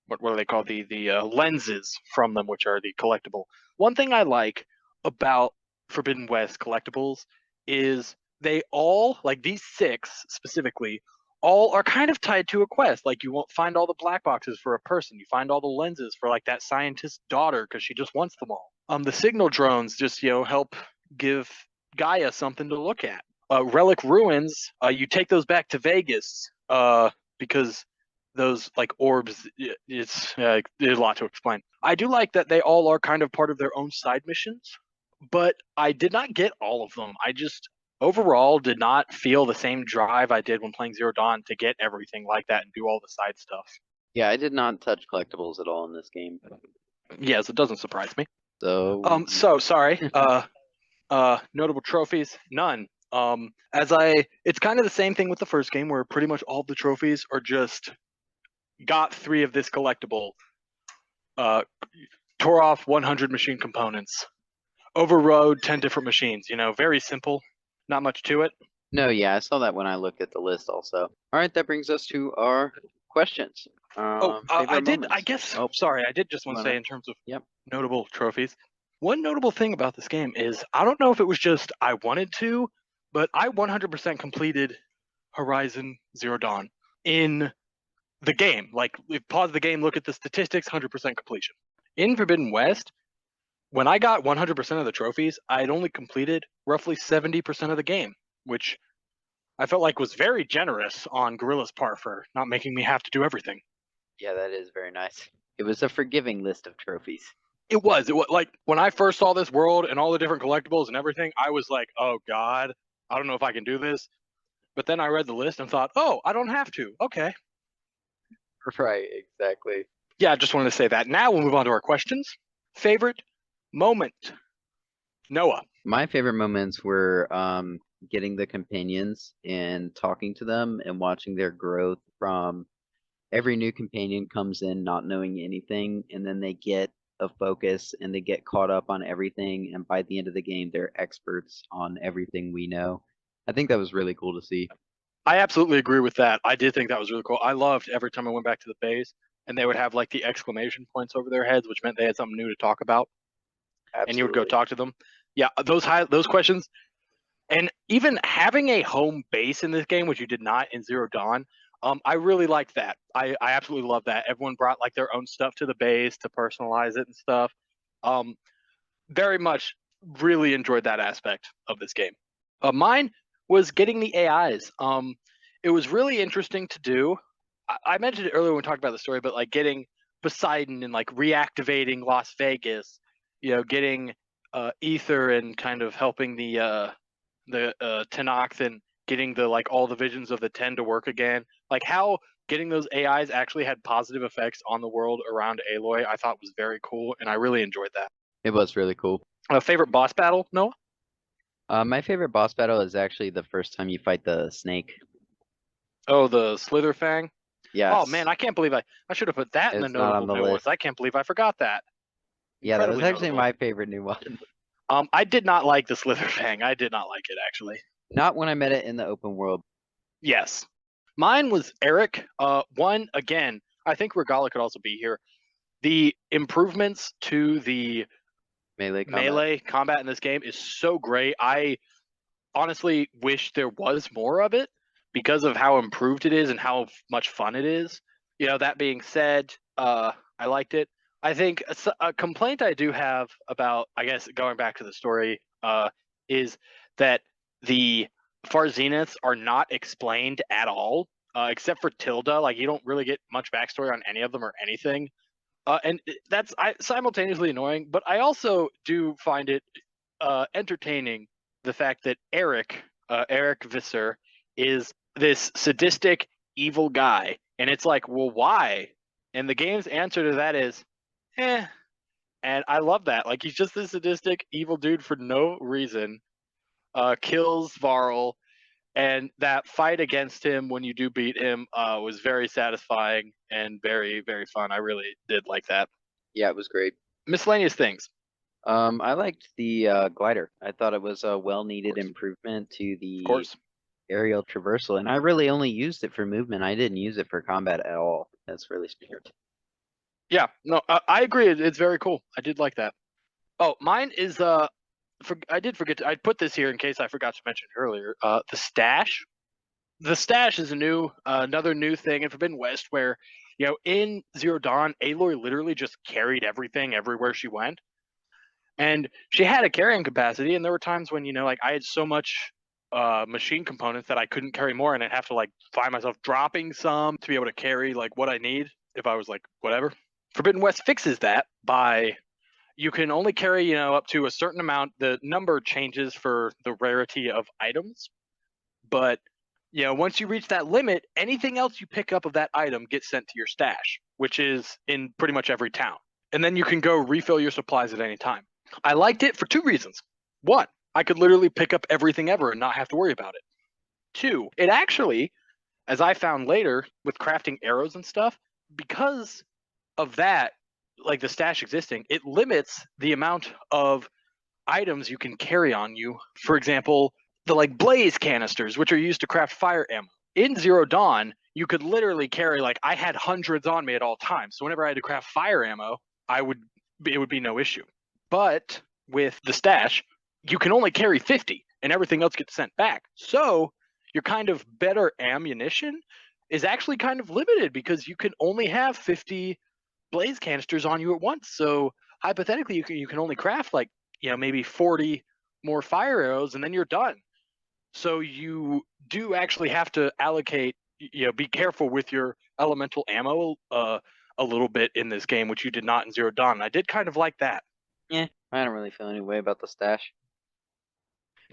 what do they call the lenses from them, which are the collectible. One thing I like about Forbidden West collectibles is they all, like these six specifically, all are kind of tied to a quest. Like you won't find all the black boxes for a person. You find all the lenses for like that scientist's daughter because she just wants them all. The signal drones just help give GAIA something to look at. Relic ruins, you take those back to Vegas because those like orbs, it's there's a lot to explain. I do like that they all are kind of part of their own side missions, but I did not get all of them. I just overall did not feel the same drive I did when playing Zero Dawn to get everything like that and do all the side stuff. Yeah, I did not touch collectibles at all in this game. Yes, it doesn't surprise me. So, So sorry. Notable trophies, none. It's kind of the same thing with the first game where pretty much all the trophies are just got 3 of this collectible, tore off 100 machine components, overrode 10 different machines. Very simple, not much to it. no, yeah, I saw that when I looked at the list also. All right, that brings us to our questions. I did. Moments. I guess. Oh, Sorry, I did just want to say in terms of notable trophies. One notable thing about this game is I don't know if it was just I wanted to, but I 100% completed Horizon Zero Dawn in the game. Like, pause the game, look at the statistics, 100% completion. In Forbidden West, when I got 100% of the trophies, I had only completed roughly 70% of the game, which I felt like was very generous on Gorilla's part for not making me have to do everything. Yeah, that is very nice. It was a forgiving list of trophies. It was like when I first saw this world and all the different collectibles and everything, I was like, oh God, I don't know if I can do this. But then I read the list and thought, oh, I don't have to. Okay. Right, exactly. Yeah, I just wanted to say that. Now we'll move on to our questions. Favorite moment? Noah. My favorite moments were getting the companions and talking to them and watching their growth from every new companion comes in not knowing anything, and then they get a focus and they get caught up on everything, and by the end of the game, they're experts on everything we know. I think that was really cool to see. I absolutely agree with that. I did think that was really cool. I loved every time I went back to the base and they would have like the exclamation points over their heads, which meant they had something new to talk about. Absolutely. And you would go talk to them. Yeah, those questions, and even having a home base in this game, which you did not in Zero Dawn, I really liked that. I absolutely love that. Everyone brought like their own stuff to the base to personalize it and stuff. Very much really enjoyed that aspect of this game. Mine was getting the AIs. It was really interesting to do. I mentioned it earlier when we talked about the story, but like getting Poseidon and like reactivating Las Vegas, getting Ether and kind of helping the Tenakth and getting the like all the visions of the Ten to work again. Like how getting those AIs actually had positive effects on the world around Aloy, I thought was very cool, and I really enjoyed that. It was really cool. Favorite boss battle, Noah? My favorite boss battle is actually the first time you fight the snake. Oh, the Slitherfang. Oh man, Yes, I can't believe I should have put that in the it's not on notable the new ones. list. I can't believe I forgot that. Yeah, that was Incredibly actually notable. my favorite new one. I did not like the Slitherfang. I did not like it actually. Not when I met it in the open world. Yes. Mine was Eric. One again, I think Regala could also be here. The improvements to the Melee combat. melee combat in this game is so great. I honestly wish there was more of it because of how improved it is and how much fun it is. That being said, I liked it. I think a complaint I do have about, I guess, going back to the story, is that the Far Zeniths are not explained at all, except for Tilda. Like, you don't really get much backstory on any of them or anything. And that's simultaneously annoying, but I also do find it entertaining the fact that Eric Visser, is this sadistic, evil guy. And it's like, well, why? And the game's answer to that is, eh. And I love that. Like, he's just this sadistic, evil dude for no reason. Kills Varl. And that fight against him when you do beat him was very satisfying and very, very fun. I really did like that. Yeah, it was great. Miscellaneous things, I liked the glider. I thought it was a well-needed course. improvement to Of the course. aerial traversal, and I really only used it for movement. I didn't use it for combat at all. That's really smart. Yeah, no, I agree. It's very cool. I did like that. Oh, mine is I did forget I put this here in case I forgot to mention earlier. The stash. The stash is another new thing in Forbidden West where, in Zero Dawn, Aloy literally just carried everything everywhere she went, and she had a carrying capacity. And there were times when like I had so much machine components that I couldn't carry more, and I'd have to like find myself dropping some to be able to carry like what I need if I was like whatever. Forbidden West fixes that by you can only carry up to a certain amount. The number changes for the rarity of items, but once you reach that limit, anything else you pick up of that item gets sent to your stash, which is in pretty much every town. And then you can go refill your supplies at any time. I liked it for two reasons. One, I could literally pick up everything ever and not have to worry about it. Two, it actually, as I found later with crafting arrows and stuff, because of that, like the stash existing, it limits the amount of items you can carry on you. For example, the like blaze canisters, which are used to craft fire ammo. In Zero Dawn, you could literally carry like I had hundreds on me at all times. So whenever I had to craft fire ammo, it would be no issue. But with the stash, you can only carry 50 and everything else gets sent back. So your kind of better ammunition is actually kind of limited because you can only have 50 blaze canisters on you at once. So hypothetically, you can only craft like maybe 40 more fire arrows, and then you're done. So you do actually have to allocate. Be careful with your elemental ammo a little bit in this game, which you did not in Zero Dawn. I did kind of like that. Yeah, I don't really feel any way about the stash.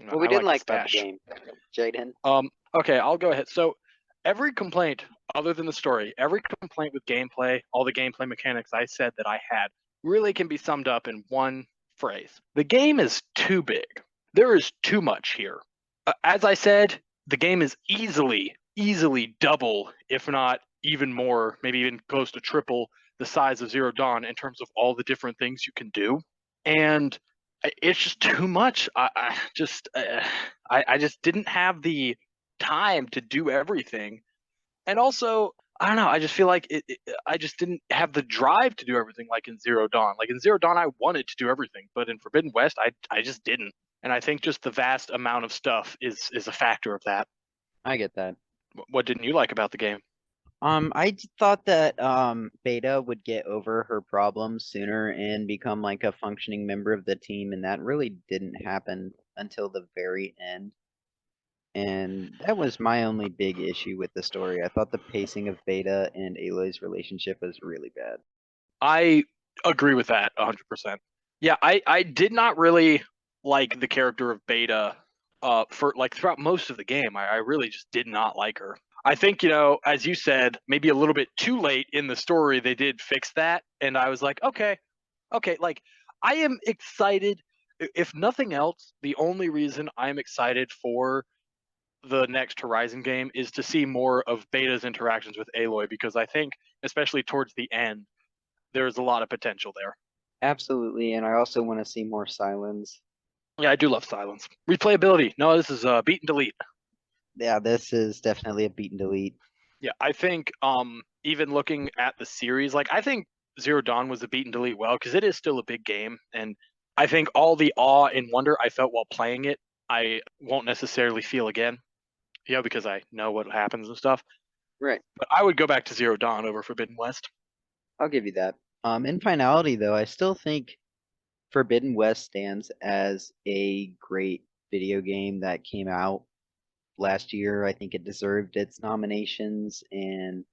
What we I didn't like the like about the stash. game, Jaden. Okay, I'll go ahead. So every complaint, other than the story, every complaint with gameplay, all the gameplay mechanics I said that I had, really can be summed up in one phrase. The game is too big. There is too much here. As I said, the game is easily double, if not even more, maybe even close to triple the size of Zero Dawn in terms of all the different things you can do. And it's just too much. I just didn't have the time to do everything, and also I don't know. I just feel like I just didn't have the drive to do everything like in Zero Dawn. Like in Zero Dawn, I wanted to do everything, but in Forbidden West, I just didn't. And I think just the vast amount of stuff is a factor of that. I get that. What didn't you like about the game? Thought that Beta would get over her problems sooner and become like a functioning member of the team, and that really didn't happen until the very end. And that was my only big issue with the story. I thought the pacing of Beta and Aloy's relationship was really bad. I agree with that 100%. Yeah, I did not really like the character of Beta for like throughout most of the game. I really just did not like her. I think, as you said, maybe a little bit too late in the story, they did fix that. And I was like, okay, like I am excited. If nothing else, the only reason I'm excited for the next Horizon game is to see more of Beta's interactions with Aloy because I think, especially towards the end, there's a lot of potential there. Absolutely, and I also want to see more Silence. Yeah, I do love Silence. Replayability. No, this is beat and delete. Yeah, this is definitely a beat and delete. Yeah, I think even looking at the series, like I think Zero Dawn was a beat and delete well because it is still a big game, and I think all the awe and wonder I felt while playing it, I won't necessarily feel again. Because I know what happens and stuff. Right. But I would go back to Zero Dawn over Forbidden West. I'll give you that. In finality, though, I still think Forbidden West stands as a great video game that came out last year. I think it deserved its nominations, and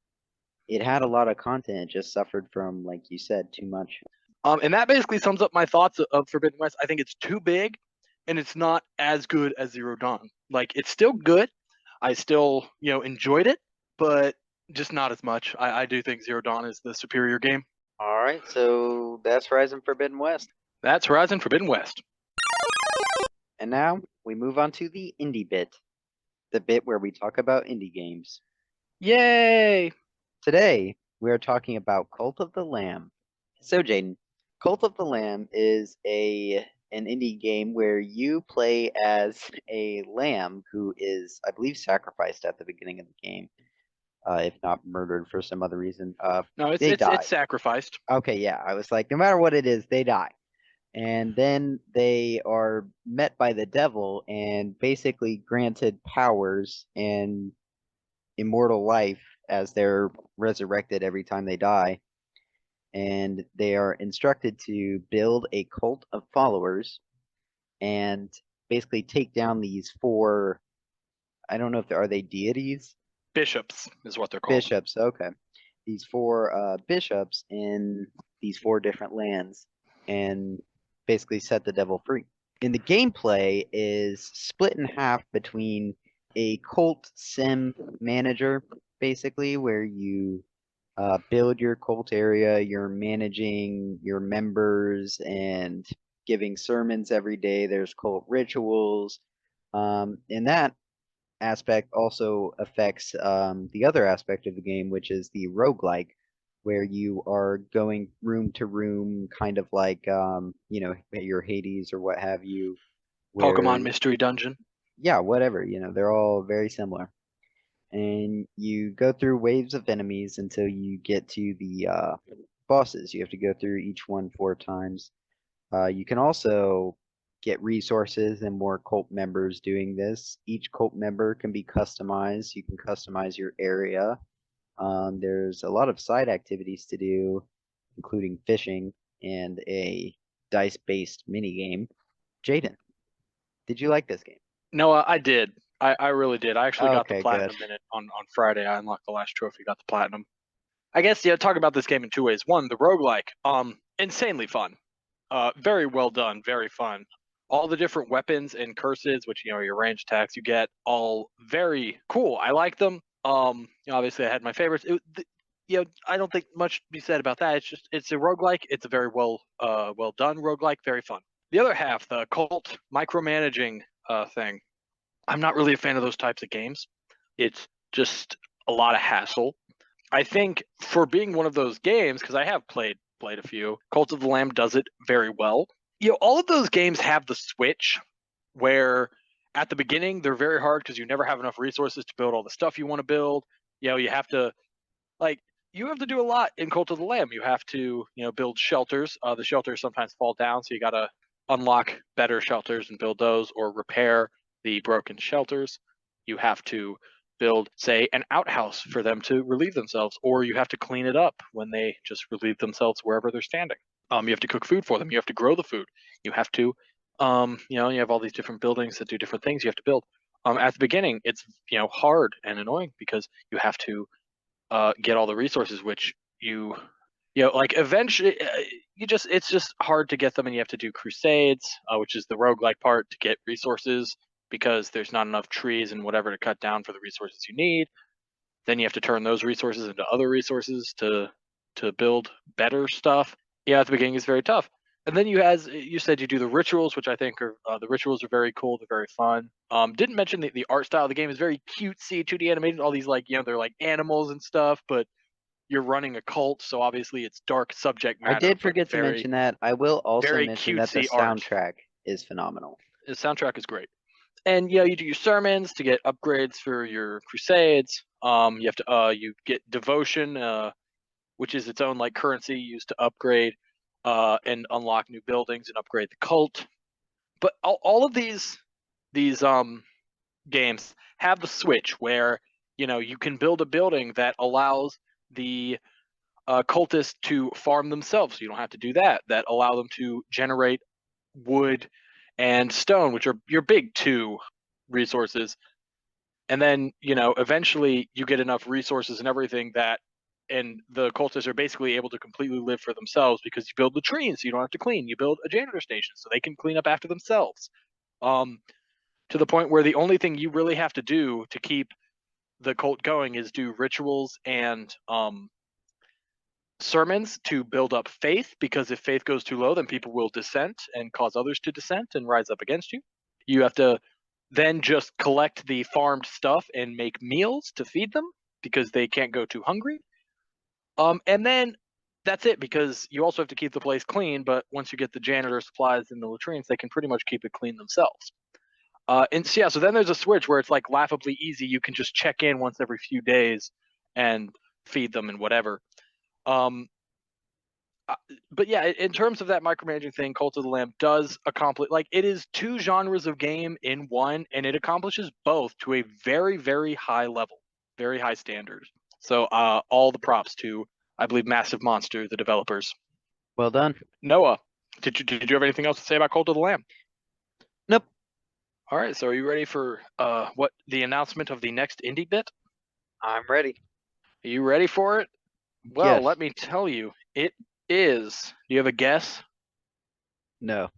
it had a lot of content. It just suffered from, like you said, too much. And that basically sums up my thoughts of Forbidden West. I think it's too big, and it's not as good as Zero Dawn. Like it's still good. I still enjoyed it, but just not as much. I do think Zero Dawn is the superior game. All right, so that's Horizon Forbidden West. That's Horizon Forbidden West. And now we move on to the indie bit, the bit where we talk about indie games. Yay! Today, we are talking about Cult of the Lamb. So, Jaden, Cult of the Lamb is an indie game where you play as a lamb who is, I believe, sacrificed at the beginning of the game, if not murdered for some other reason. No, it's They it's die. it's sacrificed. Okay, yeah, I was like, no matter what it is, they die. And then they are met by the devil and basically granted powers and immortal life as they're resurrected every time they die. And they are instructed to build a cult of followers and basically take down these four. I don't know if are they deities? Bishops is what they're called. Bishops, okay. These four bishops in these four different lands and basically set the devil free. And the gameplay is split in half between a cult sim manager, basically, where you build your cult area, you're managing your members and giving sermons every day. There's cult rituals. And that aspect also affects the other aspect of the game, which is the roguelike, where you are going room to room, kind of like your Hades or what have you, Pokemon where Mystery Dungeon. yeah, whatever, they're all very similar. And you go through waves of enemies until you get to the bosses. You have to go through each one 4 times. You can also get resources and more cult members doing this. Each cult member can be customized. You can customize your area. There's a lot of side activities to do, including fishing and a dice-based mini game. Jaden, did you like this game? No, I did. I really did. I actually got the Okay, good. platinum in it on Friday. I unlocked the last trophy, got the platinum. I guess talk about this game in two ways. One, the roguelike, insanely fun. Very well done, very fun. All the different weapons and curses, which your range attacks you get, all very cool. I like them. Obviously I had my favorites. I don't think much to be said about that. It's a roguelike. It's a very well done roguelike, very fun. The other half, the cult micromanaging thing. I'm not really a fan of those types of games. It's just a lot of hassle. I think for being one of those games, because I have played a few, Cult of the Lamb does it very well. All of those games have the switch where at the beginning they're very hard because you never have enough resources to build all the stuff you want to build. You have to like you have to do a lot in Cult of the Lamb. You have to build shelters. The shelters sometimes fall down, so you got to unlock better shelters and build those, or repair the broken shelters. You have to build, say, an outhouse for them to relieve themselves, or you have to clean it up when they just relieve themselves wherever they're standing. You have to cook food for them. You have to grow the food. You have to, you have all these different buildings that do different things you have to build. At the beginning, it's hard and annoying because you have to get all the resources, which like eventually it's just hard to get them, and you have to do crusades, which is the roguelike part, to get resources because there's not enough trees and whatever to cut down for the resources you need. Then you have to turn those resources into other resources to build better stuff. Yeah, at the beginning it's very tough. And then you said you do the rituals, which I think are the rituals are very cool. They're very fun. Didn't mention the art style of the game is very cutesy, 2D animated. All these they're like animals and stuff, but you're running a cult, so obviously it's dark subject I matter, did but forget to very mention that. I will also very mention that the cutesy art. soundtrack is phenomenal. The soundtrack is great. And you do your sermons to get upgrades for your crusades. You have to you get devotion, which is its own currency used to upgrade and unlock new buildings and upgrade the cult. But all of these games have the switch where you can build a building that allows the cultists to farm themselves, so you don't have to do that. That allow them to generate wood and stone, which are your big two resources. And then eventually you get enough resources and everything and the cultists are basically able to completely live for themselves because you build latrines so you don't have to clean. You build a janitor station so they can clean up after themselves. To the point where the only thing you really have to do to keep the cult going is do rituals and sermons to build up faith, because if faith goes too low, then people will dissent and cause others to dissent and rise up against you. You have to then just collect the farmed stuff and make meals to feed them because they can't go too hungry. And then that's it, because you also have to keep the place clean, but once you get the janitor supplies and the latrines, they can pretty much keep it clean themselves. And so, yeah, so then there's a switch where it's laughably easy. You can just check in once every few days and feed them and whatever. But yeah, in terms of that micromanaging thing, Cult of the Lamb does accomplish, it is two genres of game in one, and it accomplishes both to a very, very high level, very high standard. So all the props to, I believe, Massive Monster, the developers. Well done. Noah, did you have anything else to say about Cult of the Lamb? Nope. All right, so are you ready for what the announcement of the next indie bit? I'm ready. Are you ready for it? Well, Yes. let me tell you, it is. Do you have a guess? No.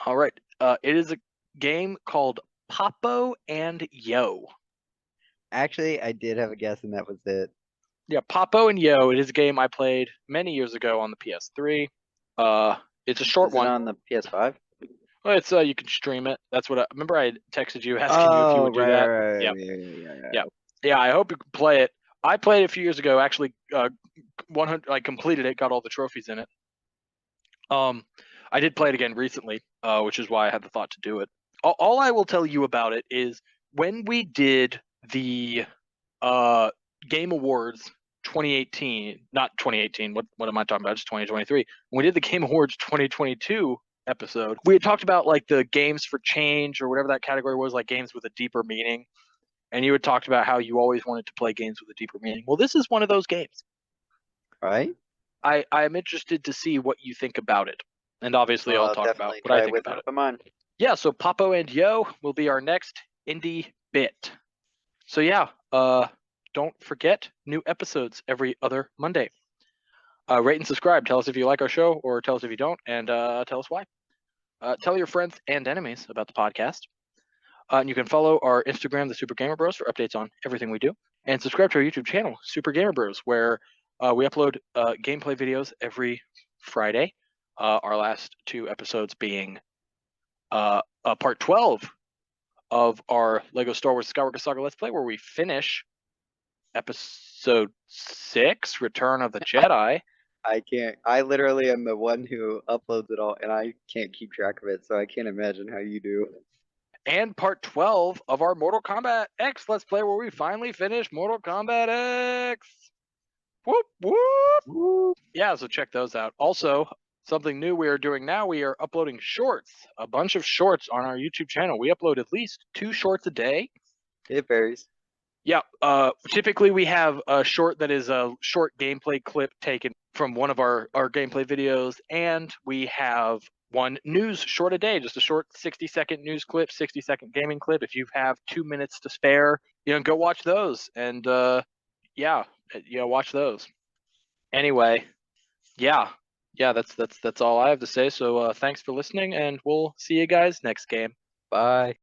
All right. It is a game called Popo and Yo. Actually, I did have a guess, and that was it. Yeah, Popo and Yo. It is a game I played many years ago on the PS3. It's a short Is it one. on the PS5? Well, it's you can stream it. That's what I remember. I texted you asking you if you would do that. Right. Yep. Yeah. Yeah. I hope you can play it. I played it a few years ago. Actually, 100. I completed it. Got all the trophies in it. I did play it again recently, which is why I had the thought to do it. All I will tell you about it is when we did the Game Awards 2018, not 2018. What am I talking about? It's 2023. When we did the Game Awards 2022 episode, we had talked about the games for change or whatever that category was, games with a deeper meaning. And you had talked about how you always wanted to play games with a deeper meaning. Well, this is one of those games. Right. I'm interested to see what you think about it. And obviously I'll talk about what I think about it. Mine. Yeah, so Popo and Yo will be our next indie bit. So yeah, don't forget, new episodes every other Monday. Rate and subscribe. Tell us if you like our show, or tell us if you don't, and tell us why. Tell your friends and enemies about the podcast. And you can follow our Instagram, the Super Gamer Bros, for updates on everything we do. And subscribe to our YouTube channel, Super Gamer Bros, where we upload gameplay videos every Friday. Our last two episodes being part 12 of our Lego Star Wars Skywalker Saga Let's Play, where we finish episode 6, Return of the Jedi. I can't. I literally am the one who uploads it all, and I can't keep track of it, so I can't imagine how you do. And part 12 of our Mortal Kombat X Let's Play, where we finally finish Mortal Kombat X. Whoop, whoop. Woo. Yeah, so check those out. Also, something new we are doing now, we are uploading shorts, a bunch of shorts on our YouTube channel. We upload at least 2 shorts a day. It varies. Yeah, typically we have a short that is a short gameplay clip taken from one of our gameplay videos, and we have one news short a day, just a short 60-second news clip, 60-second gaming clip. If you have 2 minutes to spare, go watch those. And yeah, watch those. Anyway, yeah, that's all I have to say. So thanks for listening, and we'll see you guys next game. Bye.